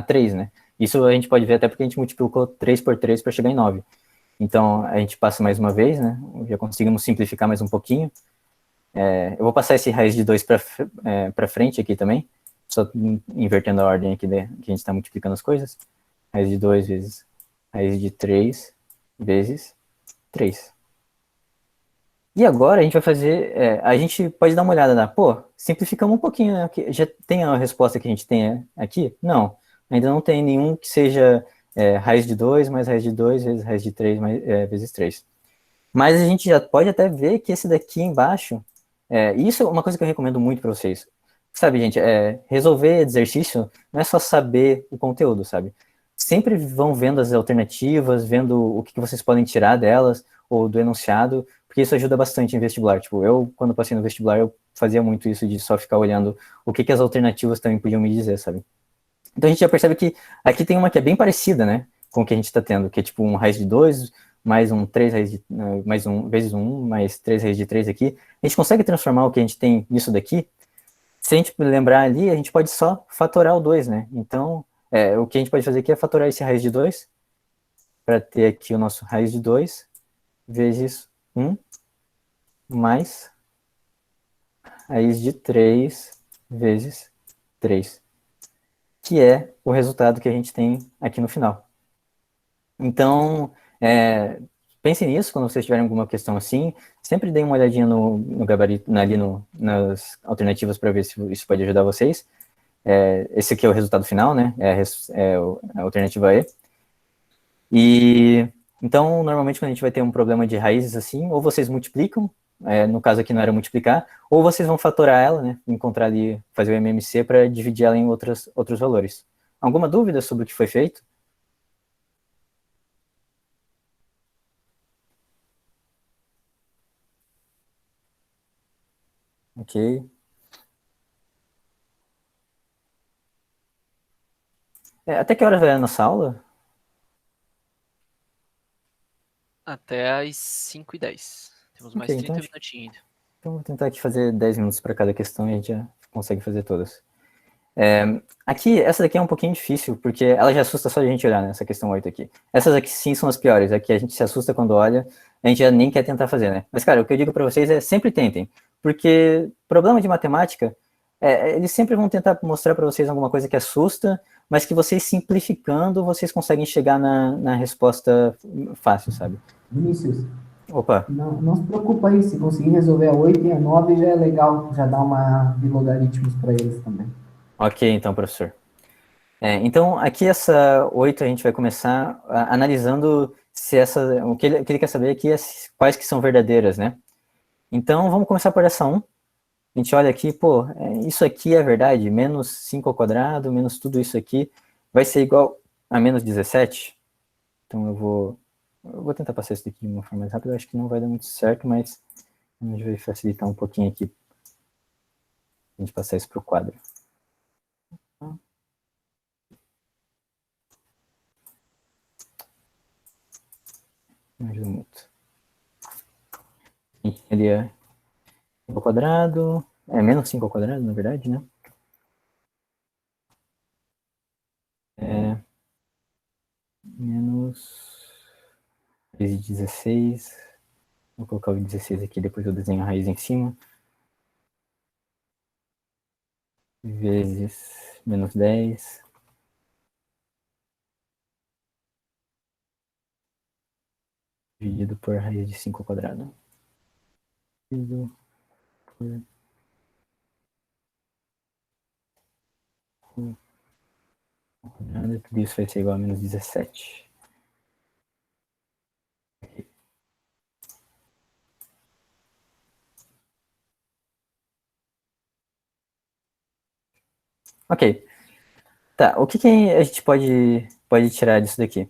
3, né? Isso a gente pode ver até porque a gente multiplicou 3 por 3 para chegar em 9. Então, a gente passa mais uma vez, né? Já conseguimos simplificar mais um pouquinho. Eu vou passar esse raiz de 2 para frente aqui também, só invertendo a ordem aqui que a gente está multiplicando as coisas. Raiz de 2 vezes raiz de 3 vezes 3. E agora a gente vai fazer, a gente pode dar uma olhada simplificamos um pouquinho, né? Já tem a resposta que a gente tem aqui? Não, ainda não tem nenhum que seja raiz de 2 mais raiz de 2 vezes raiz de 3 vezes 3. Mas a gente já pode até ver que esse daqui embaixo, isso é uma coisa que eu recomendo muito para vocês. Sabe, gente, resolver exercício não é só saber o conteúdo, sabe? Sempre vão vendo as alternativas, vendo o que vocês podem tirar delas, ou do enunciado, porque isso ajuda bastante em vestibular. Tipo, eu, quando passei no vestibular, eu fazia muito isso de só ficar olhando o que as alternativas também podiam me dizer, sabe? Então a gente já percebe que aqui tem uma que é bem parecida, né, com o que a gente está tendo, que é tipo um raiz de 2, mais um 3 raiz de, mais um vezes 1, mais 3 raiz de 3 aqui. A gente consegue transformar o que a gente tem nisso daqui. Se a gente lembrar ali, a gente pode só fatorar o 2, né? Então, o que a gente pode fazer aqui é fatorar esse raiz de 2, para ter aqui o nosso raiz de 2, vezes 1, mais raiz de 3 vezes 3, que é o resultado que a gente tem aqui no final. Então, pensem nisso quando vocês tiverem alguma questão assim, sempre deem uma olhadinha no gabarito, ali nas alternativas para ver se isso pode ajudar vocês. Esse aqui é o resultado final, né? A alternativa E. E então, normalmente, quando a gente vai ter um problema de raízes assim, ou vocês multiplicam, no caso aqui não era multiplicar, ou vocês vão fatorar ela, né? Encontrar ali, fazer o MMC para dividir ela em outros valores. Alguma dúvida sobre o que foi feito? Ok. Até que horas vai a nossa aula? Até às 5h10. Temos mais Ok, 30 então minutinhos ainda. Então, vou tentar aqui fazer 10 minutos para cada questão e a gente já consegue fazer todas. Aqui, essa daqui é um pouquinho difícil, porque ela já assusta só de a gente olhar, né, essa questão 8 aqui. Essas aqui sim são as piores, aqui a gente se assusta quando olha, a gente já nem quer tentar fazer, né? Mas, cara, o que eu digo para vocês é sempre tentem, porque problema de matemática, eles sempre vão tentar mostrar para vocês alguma coisa que assusta, mas que vocês simplificando, vocês conseguem chegar na resposta fácil, sabe? Vinícius, Opa, Não se preocupa aí, se conseguir resolver a 8 e a 9 já é legal, já dá uma de logaritmos para eles também. ok, então, professor. Então, aqui essa 8 a gente vai começar analisando se o que ele quer saber aqui é quais que são verdadeiras, né? Então, vamos começar por essa 1. A gente olha aqui, pô, isso aqui é verdade, menos 5 ao quadrado, menos tudo isso aqui, vai ser igual a menos 17. Então, eu vou tentar passar isso daqui de uma forma mais rápida, eu acho que não vai dar muito certo, mas a gente vai facilitar um pouquinho aqui, a gente passar isso para o quadro. Não ajuda muito. A gente teria 5 ao quadrado, menos 5 ao quadrado, na verdade, né? Menos raiz de 16. Vou colocar o 16 aqui, depois eu desenho a raiz em cima. Vezes menos 10. Dividido por raiz de 5 ao quadrado. Dividido por quadrado, tudo isso vai ser igual a menos 17. Ok. Tá, o que a gente pode tirar disso daqui?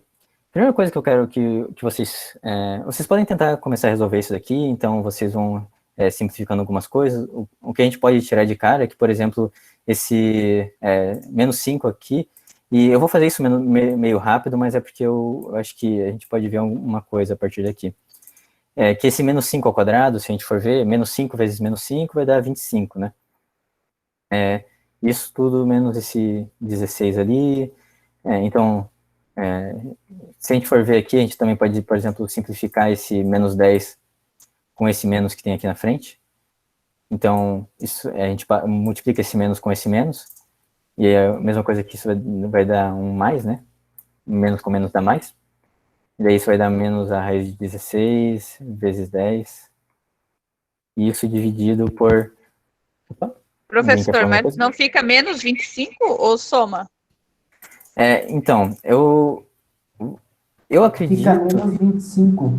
Primeira coisa que eu quero que vocês... vocês podem tentar começar a resolver isso daqui, então vocês vão simplificando algumas coisas. O que a gente pode tirar de cara é que, por exemplo, esse menos 5 aqui, e eu vou fazer isso meio rápido, mas é porque eu acho que a gente pode ver uma coisa a partir daqui. Que esse menos 5 ao quadrado, se a gente for ver, menos 5 vezes menos 5 vai dar 25, né? Isso tudo menos esse 16 ali. Então, se a gente for ver aqui, a gente também pode, por exemplo, simplificar esse menos 10 com esse menos que tem aqui na frente. Então, a gente multiplica esse menos com esse menos, e é a mesma coisa que isso vai dar um mais, né? Menos com menos dá mais. E daí isso vai dar menos a raiz de 16 vezes 10. E isso dividido por... Opa, Professor, mas não fica menos 25 ou soma? Então, eu acredito... Fica menos 25.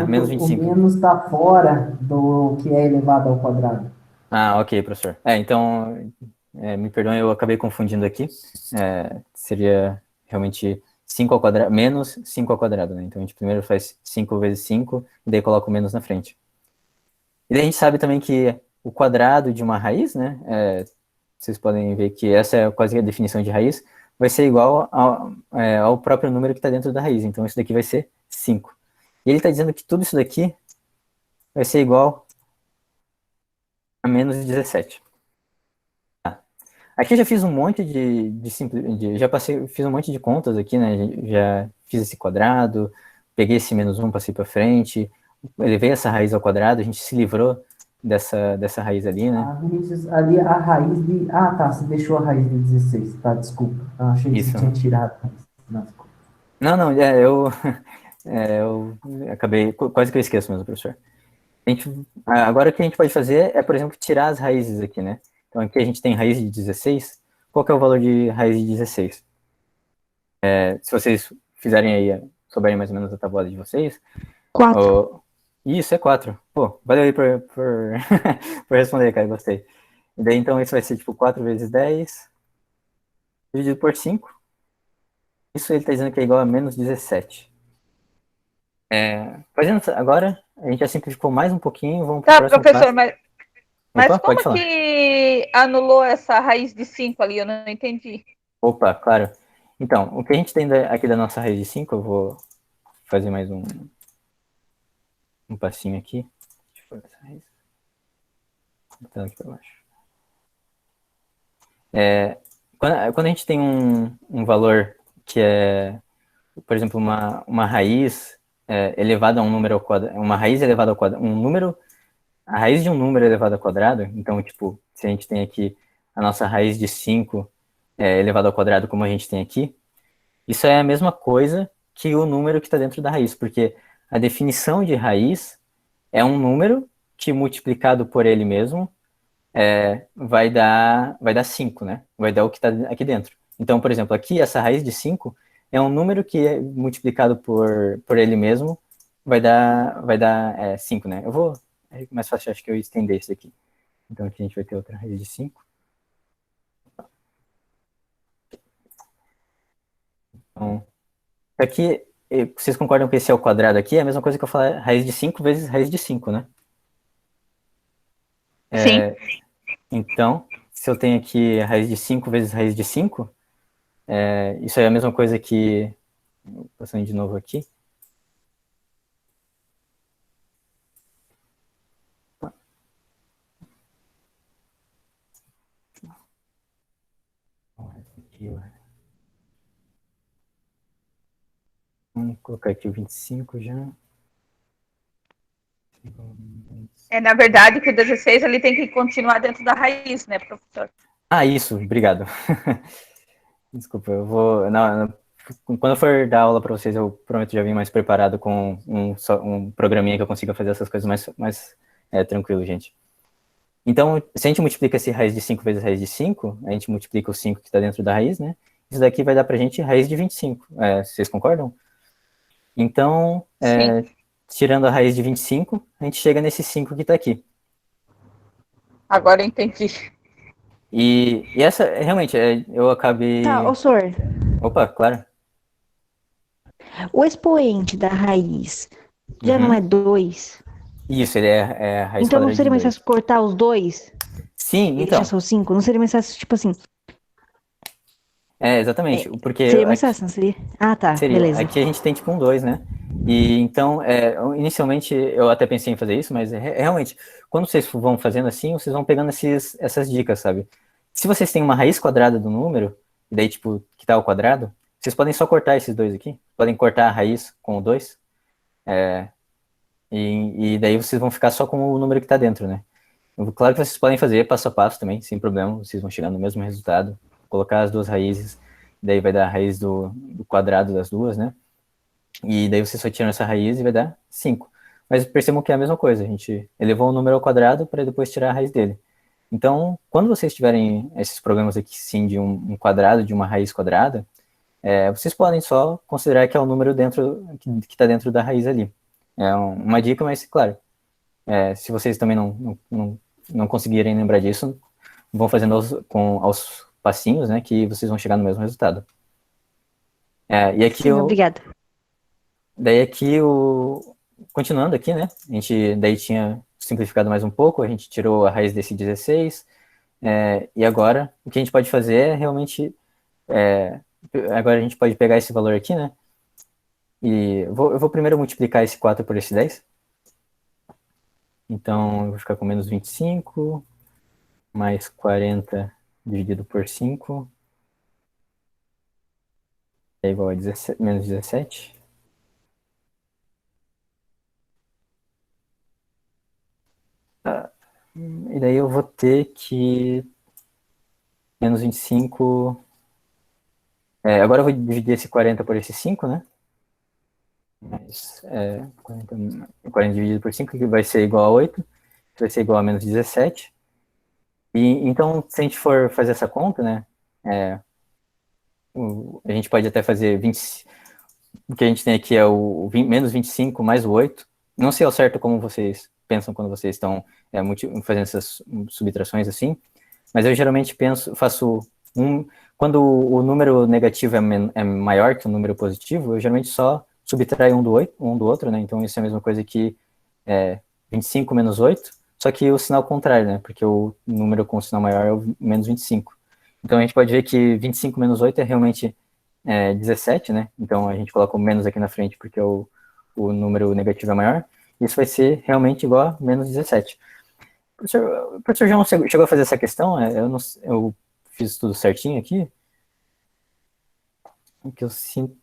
Menos 25. O menos está fora do que é elevado ao quadrado. Ok, professor. Então, me perdoem, eu acabei confundindo aqui. Seria realmente 5 ao quadrado, menos 5 ao quadrado, né? Então, a gente primeiro faz 5 vezes 5, e daí coloca o menos na frente. E daí a gente sabe também que o quadrado de uma raiz, né? Vocês podem ver que essa é quase a definição de raiz, vai ser igual ao próprio número que está dentro da raiz. Então, isso daqui vai ser 5. E ele está dizendo que tudo isso daqui vai ser igual a menos 17. Aqui eu já fiz um monte fiz um monte de contas aqui, né? Já fiz esse quadrado, peguei esse menos 1, passei para frente, elevei essa raiz ao quadrado, a gente se livrou dessa raiz ali, né? Vinícius, ali a raiz de... tá, você deixou a raiz de 16, tá, desculpa. Eu achei que você tinha tirado a raiz. Não, desculpa. Não, eu acabei, quase que eu esqueço mesmo, professor. Agora o que a gente pode fazer é, por exemplo, tirar as raízes aqui, né? Então aqui a gente tem raiz de 16. Qual que é o valor de raiz de 16? Se vocês fizerem aí, souberem mais ou menos a tabuada de vocês. 4. Isso, é 4. Pô, valeu aí por por responder, cara, gostei. E daí então isso vai ser tipo 4 vezes 10 dividido por 5. Isso ele está dizendo que é igual a menos 17. Fazendo agora, a gente já simplificou mais um pouquinho, vamos para o próximo professor, passo. mas Opa, como que anulou essa raiz de 5 ali? Eu não entendi. Opa, claro. Então, o que a gente tem aqui da nossa raiz de 5, eu vou fazer mais um passinho aqui. Deixa eu pôr essa raiz. Botando aqui para baixo. Quando a gente tem um valor que é, por exemplo, uma raiz elevada a um número ao quadrado, uma raiz elevada ao quadrado, a raiz de um número elevado ao quadrado, então, tipo, se a gente tem aqui a nossa raiz de 5 elevado ao quadrado, como a gente tem aqui, isso é a mesma coisa que o número que está dentro da raiz, porque a definição de raiz é um número que multiplicado por ele mesmo vai dar 5, né? Vai dar o que está aqui dentro. Então, por exemplo, aqui essa raiz de 5 é um número que multiplicado por ele mesmo vai dar 5, né? É mais fácil, acho que eu estender isso aqui. Então aqui a gente vai ter outra raiz de 5. Então, aqui, vocês concordam que esse é o quadrado aqui? É a mesma coisa que eu falar raiz de 5 vezes raiz de 5, né? Sim. Então, se eu tenho aqui raiz de 5 vezes raiz de 5, isso aí é a mesma coisa que... Passando de novo aqui. Vamos colocar aqui o 25 já. Na verdade, que o 16 ele tem que continuar dentro da raiz, né, professor? Ah, isso, obrigado. Desculpa, eu vou... quando eu for dar aula para vocês, eu prometo já vir mais preparado com um programinha que eu consiga fazer essas coisas mais tranquilo, gente. Então, se a gente multiplica esse raiz de 5 vezes raiz de 5, a gente multiplica o 5 que está dentro da raiz, né? Isso daqui vai dar para a gente raiz de 25. Vocês concordam? Então, tirando a raiz de 25, a gente chega nesse 5 que está aqui. Agora eu entendi. E essa, realmente, eu acabei... Tá, ô senhor, Opa, claro. o expoente da raiz já não é 2? Isso, ele é a raiz Então não quadrada de seria mais 2. fácil cortar os 2 Sim, e então. deixar só 5? Não seria mais fácil, tipo assim... Exatamente, porque... Seria mais fácil, não seria? Ah, tá, Seria. beleza. Aqui a gente tem tipo um 2, né? E então, inicialmente eu até pensei em fazer isso, mas realmente, quando vocês vão fazendo assim, vocês vão pegando essas dicas, sabe? Se vocês têm uma raiz quadrada do número, e daí tipo, que tá ao quadrado, vocês podem só cortar esses dois aqui. Podem cortar a raiz com o 2. E daí vocês vão ficar só com o número que tá dentro, né? Claro que vocês podem fazer passo a passo também, sem problema, vocês vão chegar no mesmo resultado. Colocar as duas raízes, daí vai dar a raiz do quadrado das duas, né? E daí você só tira essa raiz e vai dar 5. Mas percebam que é a mesma coisa, a gente elevou o número ao quadrado para depois tirar a raiz dele. Então, quando vocês tiverem esses problemas aqui, sim, de um quadrado, de uma raiz quadrada, vocês podem só considerar que é o número que está dentro da raiz ali. É uma dica, mas, claro, se vocês também não conseguirem lembrar disso, vão fazendo aos passinhos, né, que vocês vão chegar no mesmo resultado. E aqui Sim, obrigada. Daí aqui, continuando aqui, né, a gente daí tinha simplificado mais um pouco, a gente tirou a raiz desse 16, e agora o que a gente pode fazer é realmente, agora a gente pode pegar esse valor aqui, né, e eu vou primeiro multiplicar esse 4 por esse 10, então eu vou ficar com menos 25, mais 40 dividido por 5, é igual a menos 17. E daí eu vou ter que menos 25... agora eu vou dividir esse 40 por esse 5, né? Mas, 40 dividido por 5, que vai ser igual a 8, que vai ser igual a menos 17. E, então, se a gente for fazer essa conta, né? A gente pode até fazer 20... O que a gente tem aqui é o menos 25 mais o 8. Não sei ao certo como vocês pensam quando vocês estão fazendo essas subtrações assim, mas eu geralmente faço quando o número negativo é maior que o número positivo, eu geralmente só subtraio um do outro, né? Então isso é a mesma coisa que 25 menos 8, só que o sinal contrário, né? Porque o número com o sinal maior é o menos 25. Então a gente pode ver que 25 menos 8 é realmente 17, né? Então a gente coloca o menos aqui na frente porque o número negativo é maior. Isso vai ser realmente igual a menos 17. O professor João chegou a fazer essa questão? Eu fiz tudo certinho aqui? O que eu sinto...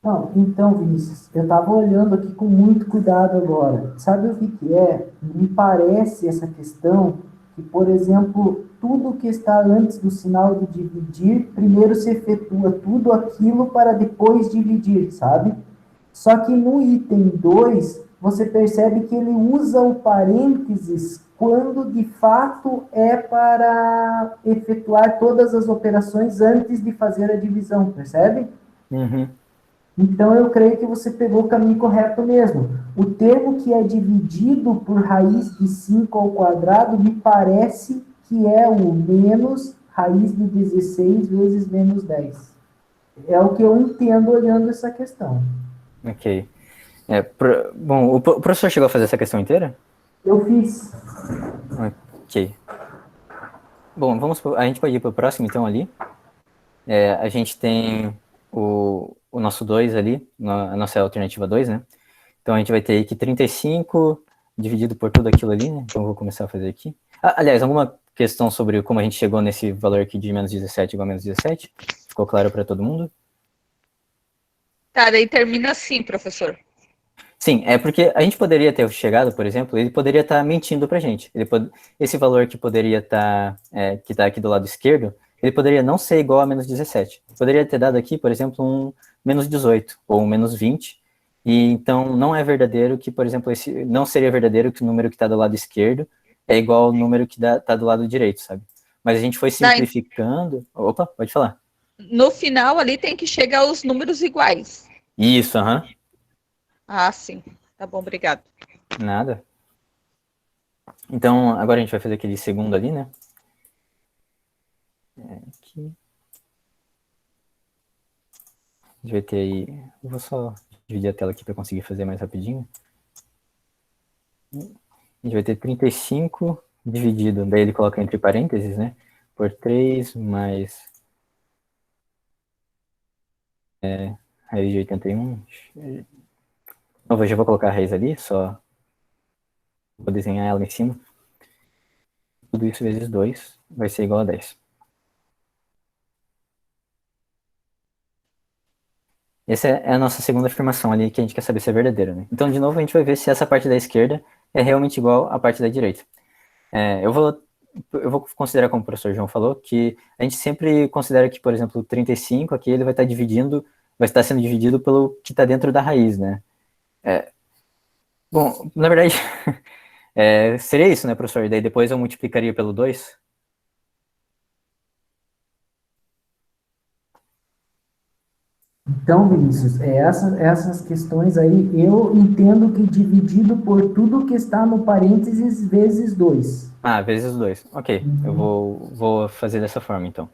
Não, então, Vinícius, eu estava olhando aqui com muito cuidado agora. Sabe o que é? Me parece essa questão que, por exemplo, tudo que está antes do sinal de dividir, primeiro se efetua tudo aquilo para depois dividir, sabe? Só que no item 2, você percebe que ele usa o parênteses quando de fato é para efetuar todas as operações antes de fazer a divisão, percebe? Uhum. Então, eu creio que você pegou o caminho correto mesmo. O termo que é dividido por raiz de 5 ao quadrado, me parece que é o menos raiz de 16 vezes menos 10. É o que eu entendo olhando essa questão. Ok. Bom, o professor chegou a fazer essa questão inteira? Eu fiz. Ok. Bom, a gente pode ir para o próximo, então, ali. A gente tem o nosso 2 ali, a nossa alternativa 2, né? Então, a gente vai ter aí que 35 dividido por tudo aquilo ali, né? Então, eu vou começar a fazer aqui. Aliás, alguma questão sobre como a gente chegou nesse valor aqui de menos 17 igual a menos 17? Ficou claro para todo mundo? Tá, daí termina assim, professor. Sim, é porque a gente poderia ter chegado, por exemplo, ele poderia estar mentindo para a gente. Esse valor que poderia estar, que está aqui do lado esquerdo, ele poderia não ser igual a menos 17. Poderia ter dado aqui, por exemplo, um menos 18 ou um menos 20. E então não é verdadeiro que, por exemplo, não seria verdadeiro que o número que está do lado esquerdo é igual ao número que está do lado direito, sabe? Mas a gente foi simplificando. Opa, pode falar. No final ali tem que chegar aos números iguais. Isso, aham. Ah, sim. Tá bom, obrigado. Nada. Então, agora a gente vai fazer aquele segundo ali, né? Aqui. A gente vai ter aí. Eu vou só dividir a tela aqui para conseguir fazer mais rapidinho. A gente vai ter 35 dividido, daí ele coloca entre parênteses, né? Por 3 mais raiz de 81. Eu já vou colocar a raiz ali, só vou desenhar ela em cima. Tudo isso vezes 2 vai ser igual a 10. Essa é a nossa segunda afirmação ali, que a gente quer saber se é verdadeira, né? Então, de novo, a gente vai ver se essa parte da esquerda é realmente igual à parte da direita. Eu vou considerar, como o professor João falou, que a gente sempre considera que, por exemplo, 35 aqui ele vai estar sendo dividido pelo que está dentro da raiz, né? Bom, na verdade, seria isso, né, professor? E daí depois eu multiplicaria pelo 2. Então, Vinícius, essas questões aí, eu entendo que dividido por tudo que está no parênteses vezes 2. Vezes 2. Ok, eu vou fazer dessa forma, então.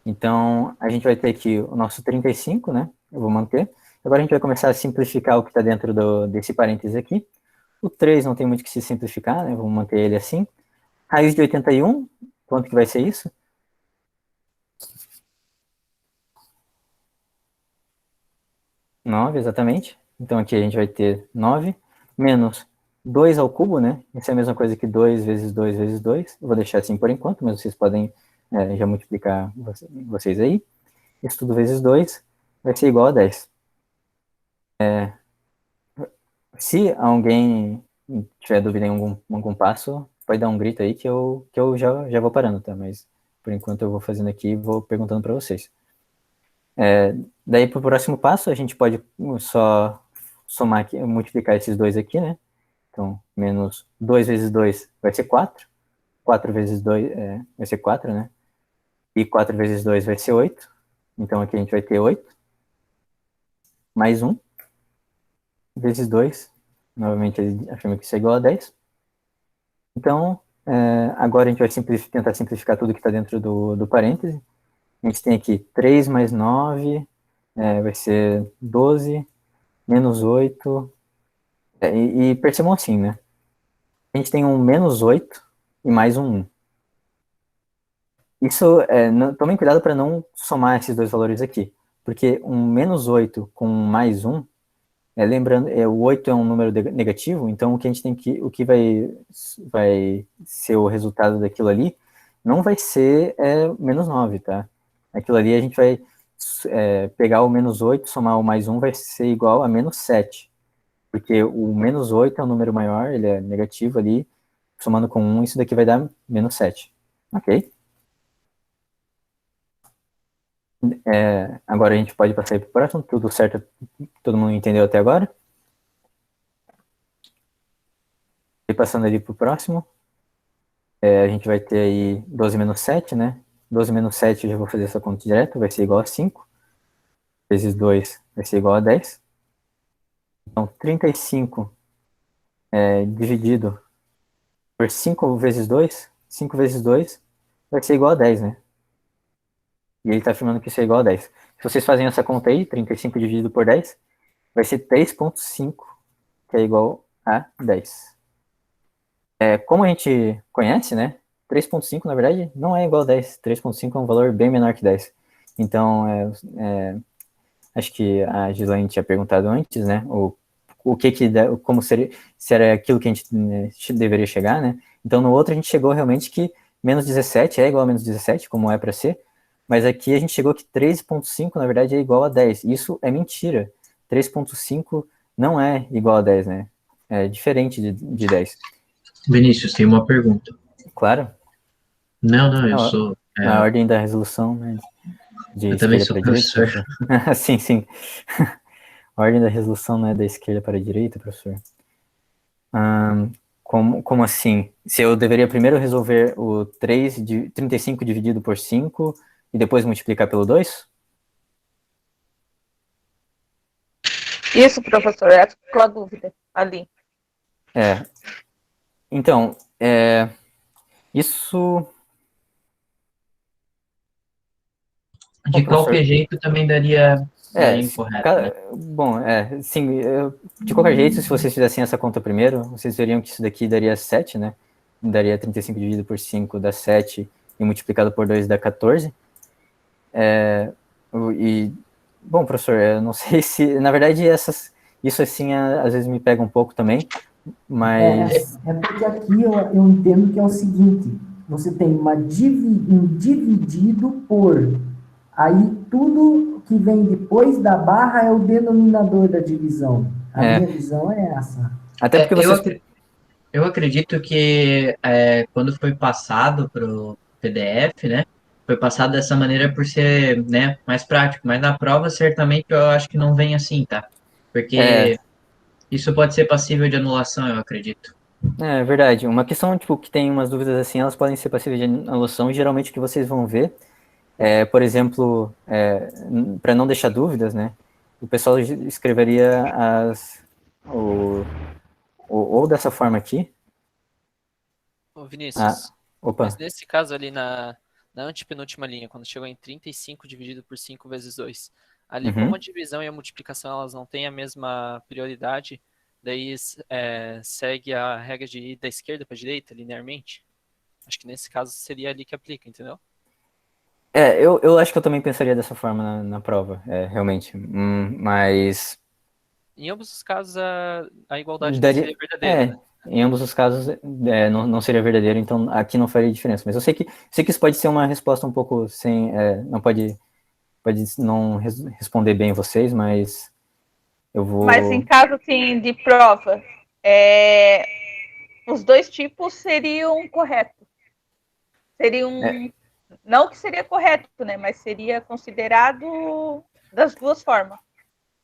Então, a gente vai ter aqui o nosso 35, né? Eu vou manter. Agora a gente vai começar a simplificar o que está dentro desse parênteses aqui. O 3 não tem muito que se simplificar, né? Vamos manter ele assim. Raiz de 81, quanto que vai ser isso? 9, exatamente. Então aqui a gente vai ter 9 menos 2 ao cubo, né? Isso é a mesma coisa que 2 vezes 2 vezes 2. Eu vou deixar assim por enquanto, mas vocês podem já multiplicar vocês aí. Isso tudo vezes 2 vai ser igual a 10. Se alguém tiver dúvida em algum passo, pode dar um grito aí que eu já vou parando, tá? Mas por enquanto eu vou fazendo aqui e vou perguntando para vocês. Daí para o próximo passo a gente pode só somar aqui, multiplicar esses dois aqui, né? Então, menos 2 vezes 2 vai ser 4. 4 vezes 2 vai ser 4, né? E 4 vezes 2 vai ser 8. Então aqui a gente vai ter 8. Mais 1 vezes 2. Novamente ele afirma que isso é igual a 10. Então, agora a gente vai tentar simplificar tudo que está dentro do parêntese. A gente tem aqui 3 mais 9, vai ser 12, menos 8. E percebam assim, né? A gente tem um menos 8 e mais um 1. Isso, tomem cuidado para não somar esses dois valores aqui. Porque um menos 8 com mais 1, lembrando, o 8 é um número negativo, então o que vai ser o resultado daquilo ali não vai ser menos 9, tá? Aquilo ali a gente vai pegar o menos 8, somar o mais 1, vai ser igual a menos 7. Porque o menos 8 é um número maior, ele é negativo ali, somando com 1, isso daqui vai dar menos 7. Ok? Agora a gente pode passar para o próximo. Tudo certo? Todo mundo entendeu até agora? E passando ali para o próximo. A gente vai ter aí 12 menos 7, né? 12 menos 7, eu já vou fazer essa conta direto, vai ser igual a 5. Vezes 2 vai ser igual a 10. Então, 35 dividido por 5 vezes 2, 5 vezes 2 vai ser igual a 10, né? E ele está afirmando que isso é igual a 10. Se vocês fazem essa conta aí, 35 dividido por 10, vai ser 3,5, que é igual a 10. Como a gente conhece, né? 3,5 na verdade não é igual a 10. 3,5 é um valor bem menor que 10. Então, acho que a Gislaine tinha perguntado antes, né? Como seria, se era aquilo que a gente deveria chegar, né? Então, no outro a gente chegou realmente que menos 17 é igual a menos 17, como é para ser, mas aqui a gente chegou que 3,5 na verdade é igual a 10. Isso é mentira. 3,5 não é igual a 10, né? É diferente de 10. Vinícius, tem uma pergunta. Claro. Não, eu sou... Na ordem da resolução, né? De eu também esquerda sou para professor. direita. Sim. A ordem da resolução não é da esquerda para a direita, professor? Como assim? Se eu deveria primeiro resolver o 35 dividido por 5 e depois multiplicar pelo 2? Isso, professor, essa ficou a dúvida ali. Então, isso... De Bom, professor, qualquer jeito também daria incorreto, né? Bom, sim, de qualquer jeito, se vocês fizessem essa conta primeiro, vocês veriam que isso daqui daria 7, né? Daria 35 dividido por 5 dá 7 e multiplicado por 2 dá 14. Bom, professor, eu não sei se... Na verdade, isso assim, às vezes me pega um pouco também, mas... Porque aqui eu entendo que é o seguinte, você tem um dividido por, aí tudo que vem depois da barra é o denominador da divisão. A minha visão é essa. Até porque vocês... Eu acredito que quando foi passado para o PDF, né? Foi passado dessa maneira por ser, né, mais prático. Mas na prova, certamente, eu acho que não vem assim, tá? Porque isso pode ser passível de anulação, eu acredito. É verdade. Uma questão, tipo, que tem umas dúvidas assim, elas podem ser passíveis de anulação, e geralmente o que vocês vão ver por exemplo, para não deixar dúvidas, né, o pessoal escreveria ou dessa forma aqui. Ô, Vinícius, Opa. mas nesse caso ali na antepenúltima linha, quando chegou em 35 dividido por 5 vezes 2, ali como a divisão e a multiplicação elas não têm a mesma prioridade, daí segue a regra de ir da esquerda para a direita, linearmente. Acho que nesse caso seria ali que aplica, entendeu? Eu acho que eu também pensaria dessa forma na prova, realmente. Mas... Em ambos os casos, a igualdade não seria verdadeira, né? Em ambos os casos, não seria verdadeiro, então aqui não faria diferença. Mas eu sei que isso pode ser uma resposta um pouco sem... não pode não responder bem vocês, mas eu vou... Mas em caso, assim, de prova, os dois tipos seriam corretos. Seriam... Não que seria correto, né? Mas seria considerado das duas formas.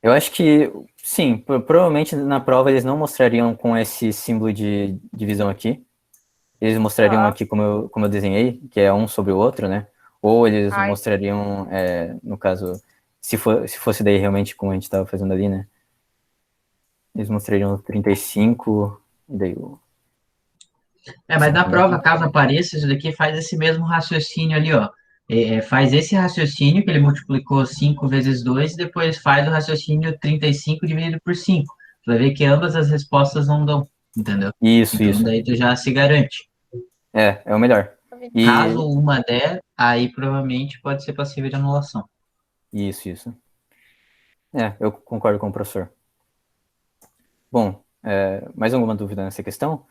Eu acho que, sim, provavelmente na prova eles não mostrariam com esse símbolo de divisão aqui. Eles mostrariam aqui como eu desenhei, que é um sobre o outro, né? Ou eles mostrariam, no caso, se fosse daí realmente como a gente estava fazendo ali, né? Eles mostrariam 35, e daí o... Mas na prova, caso apareça, isso daqui faz esse mesmo raciocínio ali, ó. Faz esse raciocínio, que ele multiplicou 5 vezes 2, e depois faz o raciocínio 35 dividido por 5. Tu vai ver que ambas as respostas não dão, entendeu? Isso. Daí tu já se garante. É o melhor. Caso uma der, aí provavelmente pode ser passível de anulação. Isso. Eu concordo com o professor. Bom, mais alguma dúvida nessa questão?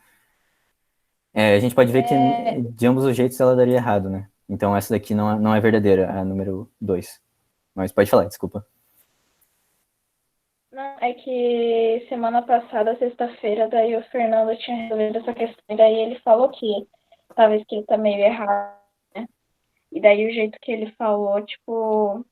A gente pode ver que de ambos os jeitos ela daria errado, né? Então essa daqui não é verdadeira, a número 2. Mas pode falar, desculpa. Não, é que semana passada, sexta-feira, daí o Fernando tinha resolvido essa questão, e daí ele falou que estava escrito meio errado, né? E daí o jeito que ele falou, tipo,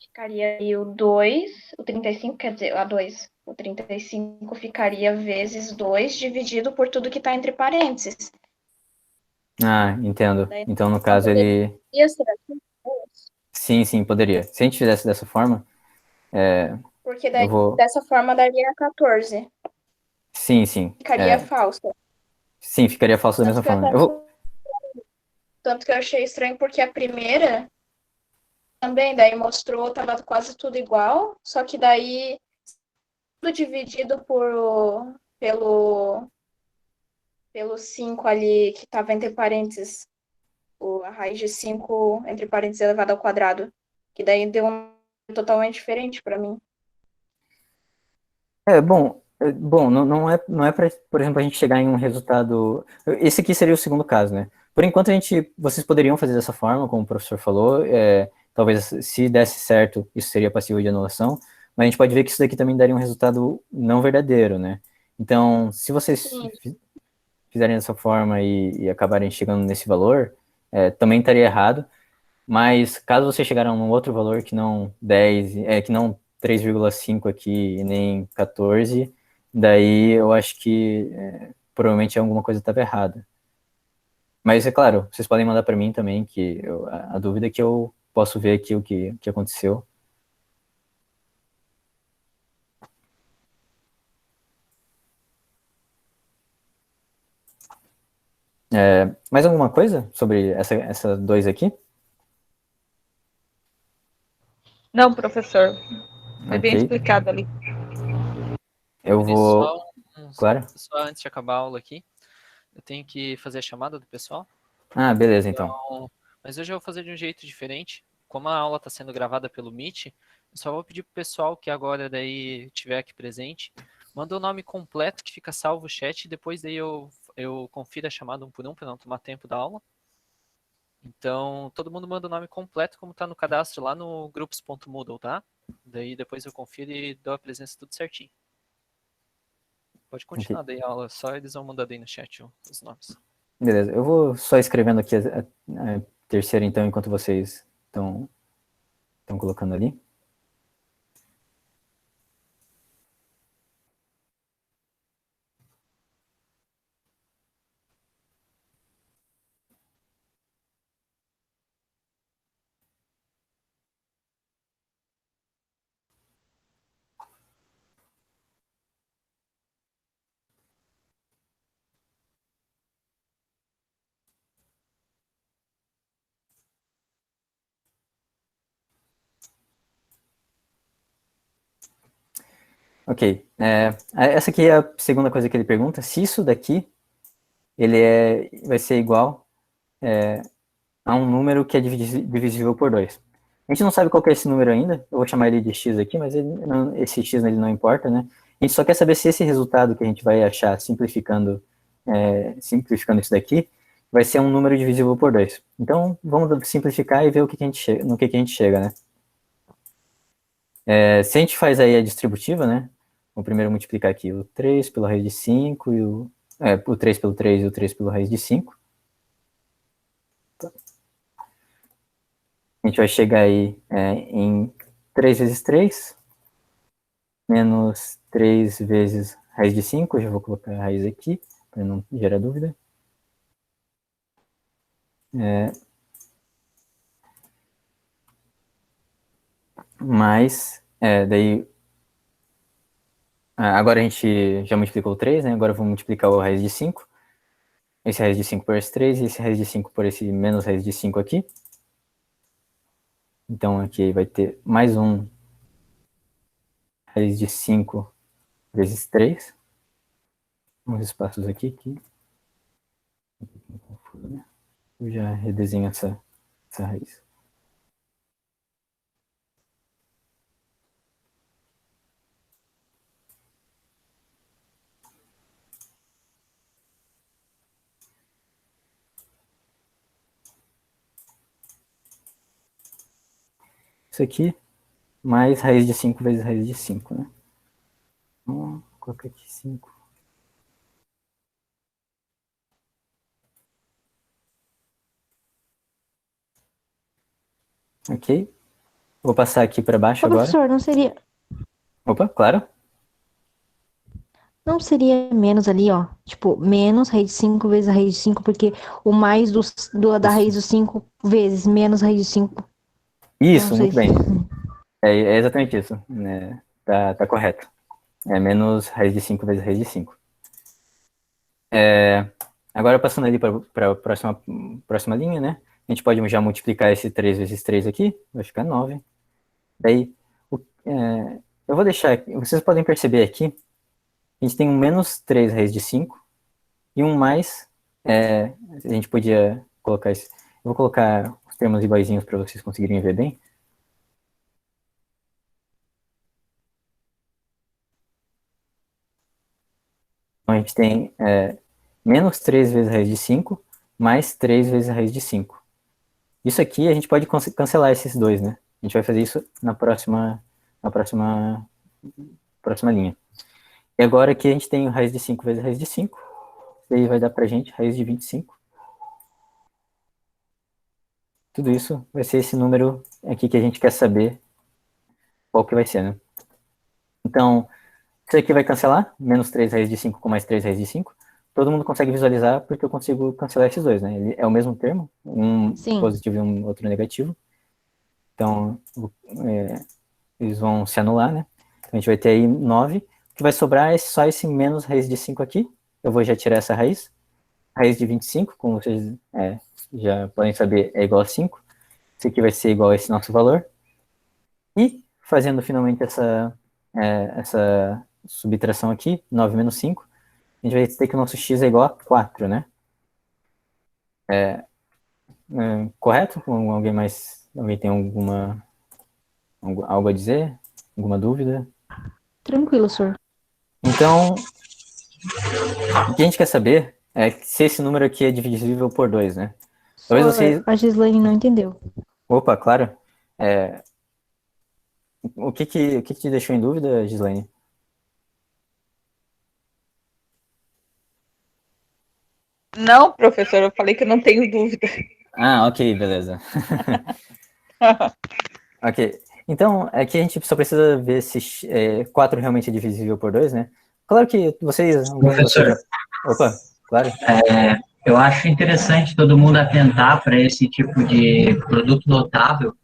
Ficaria aí o 2, o 35, quer dizer, a 2. O 35 ficaria vezes 2 dividido por tudo que está entre parênteses. Ah, entendo. Daí Então, no não caso, poderia ele... ser assim, Sim, sim, poderia. Se a gente fizesse dessa forma, porque eu daí vou... dessa forma daria 14. Sim, sim. Ficaria falsa. Sim, ficaria falso da Tanto mesma que eu forma. até Tanto que eu achei estranho porque a primeira também, daí mostrou, tava quase tudo igual, só que daí tudo dividido pelo 5 ali, que tava entre parênteses, a raiz de 5 entre parênteses elevado ao quadrado, que daí deu um totalmente diferente para mim. Bom, não é para, por exemplo, a gente chegar em um resultado. Esse aqui seria o segundo caso, né? Por enquanto, vocês poderiam fazer dessa forma, como o professor falou. Talvez, se desse certo, isso seria passível de anulação. Mas a gente pode ver que isso daqui também daria um resultado não verdadeiro, né? Então, se vocês Sim. fizerem dessa forma e acabarem chegando nesse valor, também estaria errado. Mas caso você chegar a um outro valor que não 10, que não 3,5 aqui e nem 14, daí eu acho que provavelmente alguma coisa estava errada. Mas é claro, vocês podem mandar para mim também que a dúvida é que eu posso ver aqui o que aconteceu. Mais alguma coisa sobre essa dois aqui? Não, professor. Foi bem Ok. explicado ali. Eu vou. Pessoal, Claro. só antes de acabar a aula aqui, eu tenho que fazer a chamada do pessoal. Ah, beleza, então. Então, mas hoje eu vou fazer de um jeito diferente. Como a aula está sendo gravada pelo Meet, eu só vou pedir pro pessoal que agora daí estiver aqui presente, manda o nome completo que fica salvo o chat, e depois daí eu confiro a chamada um por um para não tomar tempo da aula. Então, todo mundo manda o nome completo como está no cadastro lá no grupos.moodle, tá? Daí depois eu confiro e dou a presença tudo certinho. Pode Ok. continuar daí a aula, só eles vão mandar aí no chat os nomes. Beleza. Eu vou só escrevendo aqui a terceira, então, enquanto vocês estão colocando ali. Ok. Essa aqui é a segunda coisa que ele pergunta. Se isso daqui vai ser igual a um número que é divisível por 2. A gente não sabe qual que é esse número ainda. Eu vou chamar ele de x aqui, mas esse x ele não importa, né? A gente só quer saber se esse resultado que a gente vai achar simplificando isso daqui vai ser um número divisível por 2. Então, vamos simplificar e ver no que a gente chega, né? Se a gente faz aí a distributiva, né? Vou primeiro multiplicar aqui o 3 pela raiz de 5 e o 3 pelo 3 e o 3 pela raiz de 5. A gente vai chegar aí em 3 vezes 3, menos 3 vezes raiz de 5. Eu já vou colocar a raiz aqui, para não gerar dúvida. Mais, daí... Agora a gente já multiplicou o 3, né? Agora eu vou multiplicar o raiz de 5. Esse raiz de 5 por esse 3 e esse raiz de 5 por esse menos raiz de 5 aqui. Então aqui vai ter mais um raiz de 5 vezes 3. Uns espaços aqui que eu já redesenho essa raiz. Isso aqui, mais raiz de 5 vezes raiz de 5, né? Então, vou colocar aqui 5. Ok. Vou passar aqui para baixo Ô, agora. professor, Opa, claro. não seria menos ali, ó. Tipo, menos raiz de 5 vezes a raiz de 5, porque o mais da raiz do 5 vezes menos raiz de 5. Isso, Não sei muito se... bem. É exatamente isso. Né? Tá correto. É menos raiz de 5 vezes raiz de 5. Agora, passando ali para a próxima linha, né? A gente pode já multiplicar esse 3 vezes 3 aqui, vai ficar 9. Daí, eu vou deixar aqui, vocês podem perceber aqui, a gente tem um menos 3 raiz de 5 e um mais, a gente podia colocar esse, eu vou colocar os termos iguaizinhos para vocês conseguirem ver bem. Então, a gente tem menos 3 vezes a raiz de 5, mais 3 vezes a raiz de 5. Isso aqui a gente pode cancelar esses dois, né? A gente vai fazer isso na próxima linha. E agora aqui a gente tem raiz de 5 vezes a raiz de 5. E aí vai dar pra gente raiz de 25. Tudo isso vai ser esse número aqui que a gente quer saber qual que vai ser, né? Então, isso aqui vai cancelar, menos 3 raiz de 5 com mais 3 raiz de 5. Todo mundo consegue visualizar porque eu consigo cancelar esses dois, né? Ele é o mesmo termo, um Sim. positivo e um outro negativo. Então, eles vão se anular, né? Então, a gente vai ter aí 9. O que vai sobrar é só esse menos raiz de 5 aqui. Eu vou já tirar essa raiz. Raiz de 25, como vocês já podem saber, é igual a 5. Isso aqui vai ser igual a esse nosso valor. E, fazendo finalmente essa subtração aqui, 9 menos 5, a gente vai ter que o nosso x é igual a 4, né? Correto? Alguém tem algo a dizer? Alguma dúvida? Tranquilo, senhor. Então, o que a gente quer saber é se esse número aqui é divisível por 2, né? Talvez vocês... A Gislaine não entendeu. Opa, claro. O que te deixou em dúvida, Gislaine? Não, professor, eu falei que eu não tenho dúvida. Ah, ok, beleza. Ok. Então, aqui a gente só precisa ver se 4 realmente é divisível por 2, né? Claro que vocês... Professor. Opa, claro. Eu acho interessante todo mundo atentar para esse tipo de produto notável,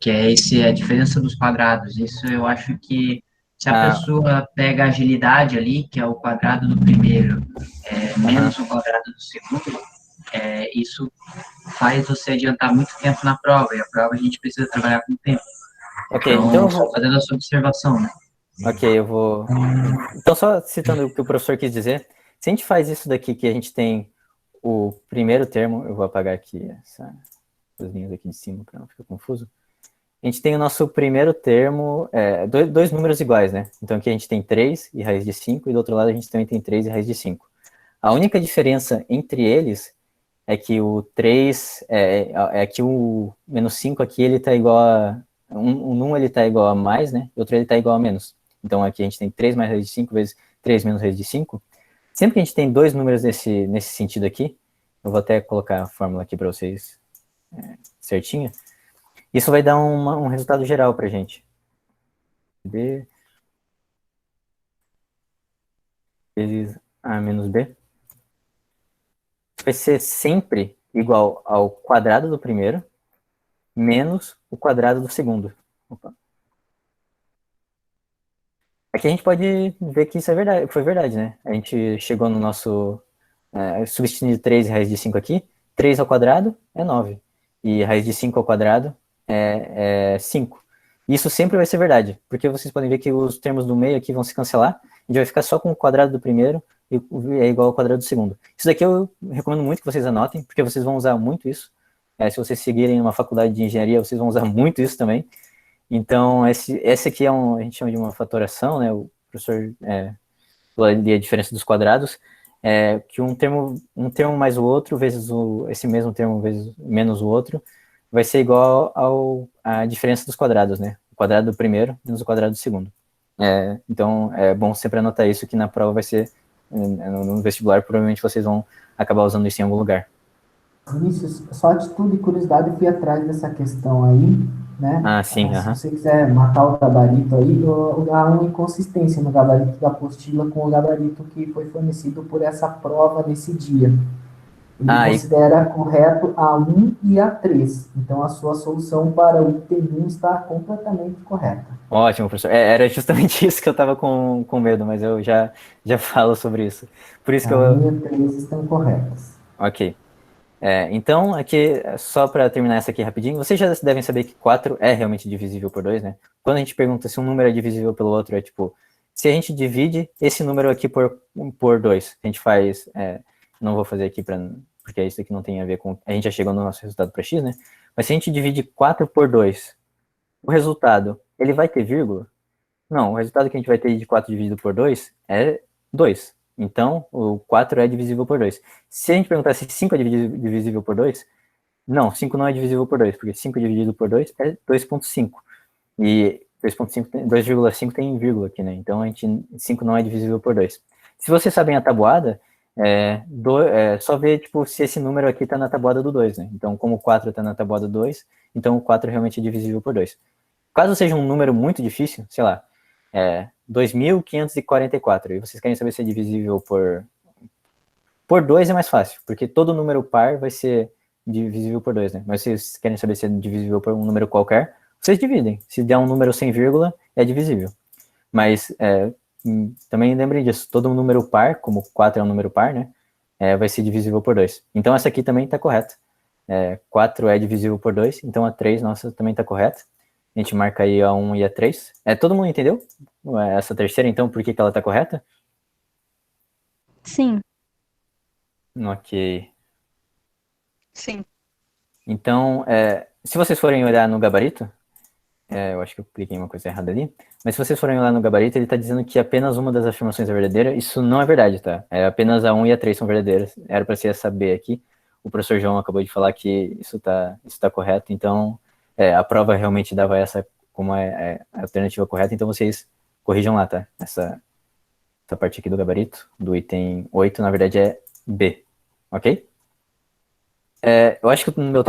que é a diferença dos quadrados. Isso eu acho que se a pessoa pega a agilidade ali, que é o quadrado do primeiro, menos o quadrado do segundo, isso faz você adiantar muito tempo na prova, e a prova a gente precisa trabalhar com tempo. Ok, então só fazendo a sua observação, né? Ok, eu vou... Então, só citando o que o professor quis dizer, se a gente faz isso daqui, que a gente tem o primeiro termo, eu vou apagar aqui essas linhas aqui de cima para não ficar confuso. A gente tem o nosso primeiro termo, dois números iguais, né? Então aqui a gente tem 3 e raiz de 5, e do outro lado a gente também tem 3 e raiz de 5. A única diferença entre eles é que o 3, que o menos 5 aqui, ele está igual a... Um ele está igual a mais, né? E outro ele está igual a menos. Então aqui a gente tem 3 mais raiz de 5 vezes 3 menos raiz de 5. Sempre que a gente tem dois números nesse sentido aqui, eu vou até colocar a fórmula aqui para vocês certinha, isso vai dar um resultado geral para a gente. B vezes A menos B vai ser sempre igual ao quadrado do primeiro menos o quadrado do segundo. Opa. Aqui a gente pode ver que isso foi verdade, né? A gente chegou no nosso... substituindo 3 e raiz de 5 aqui, 3 ao quadrado é 9. E raiz de 5 ao quadrado é 5. Isso sempre vai ser verdade, porque vocês podem ver que os termos do meio aqui vão se cancelar, a gente vai ficar só com o quadrado do primeiro e é igual ao quadrado do segundo. Isso daqui eu recomendo muito que vocês anotem, porque vocês vão usar muito isso. Se vocês seguirem uma faculdade de engenharia, vocês vão usar muito isso também. Então, esse aqui a gente chama de uma fatoração, né? O professor falou ali a diferença dos quadrados, que um termo mais o outro, vezes esse mesmo termo vezes menos o outro, vai ser igual à diferença dos quadrados, né? O quadrado do primeiro menos o quadrado do segundo. Então, é bom sempre anotar isso, que na prova vai ser, no vestibular, provavelmente vocês vão acabar usando isso em algum lugar. Vinícius, só de tudo e curiosidade, eu fui atrás dessa questão aí, né? Ah, sim, Se aham. você quiser matar o gabarito aí, há uma inconsistência no gabarito da apostila com o gabarito que foi fornecido por essa prova nesse dia. Ele Ah, e considera correto a 1 e a 3. Então, a sua solução para o item 1 está completamente correta. ótimo, professor. Era justamente isso que eu estava com medo, mas eu já falo sobre isso. Por isso que A eu. 1 e a 3 estão corretas. Ok. Então, aqui, só para terminar essa aqui rapidinho, vocês já devem saber que 4 é realmente divisível por 2, né? Quando a gente pergunta se um número é divisível pelo outro, é tipo, se a gente divide esse número aqui por 2, a gente faz, não vou fazer aqui porque isso aqui não tem a ver com, a gente já chegou no nosso resultado para x, né? Mas se a gente divide 4 por 2, o resultado, ele vai ter vírgula? Não, o resultado que a gente vai ter de 4 dividido por 2 é 2. Então, o 4 é divisível por 2. Se a gente perguntar se 5 é divisível por 2, não, 5 não é divisível por 2, porque 5 dividido por 2 é 2,5. E 2,5 tem vírgula aqui, né? Então, 5 não é divisível por 2. Se vocês sabem a tabuada, só ver tipo, se esse número aqui está na tabuada do 2, né? Então, como o 4 está na tabuada do 2, então o 4 realmente é divisível por 2. Caso seja um número muito difícil, sei lá, 2.544, e vocês querem saber se é divisível por 2 é mais fácil, porque todo número par vai ser divisível por 2, né? Mas se vocês querem saber se é divisível por um número qualquer, vocês dividem. Se der um número sem vírgula, é divisível. Mas também lembrem disso, todo número par, como 4 é um número par, né? Vai ser divisível por 2. Então essa aqui também está correta. 4 é divisível por 2, então a 3 nossa também está correta. A gente marca aí a 1 e a 3. Todo mundo entendeu? Essa terceira, então, por que ela está correta? Sim. Ok. Sim. Então, se vocês forem olhar no gabarito, eu acho que eu cliquei em uma coisa errada ali, mas se vocês forem olhar no gabarito, ele está dizendo que apenas uma das afirmações é verdadeira. Isso não é verdade, tá? Apenas a 1 e a 3 são verdadeiras. Era para você saber aqui. O professor João acabou de falar que isso tá correto, então a prova realmente dava essa como a alternativa correta, então vocês corrijam lá, tá? Essa parte aqui do gabarito, do item 8, na verdade é B, ok? Eu acho que o meu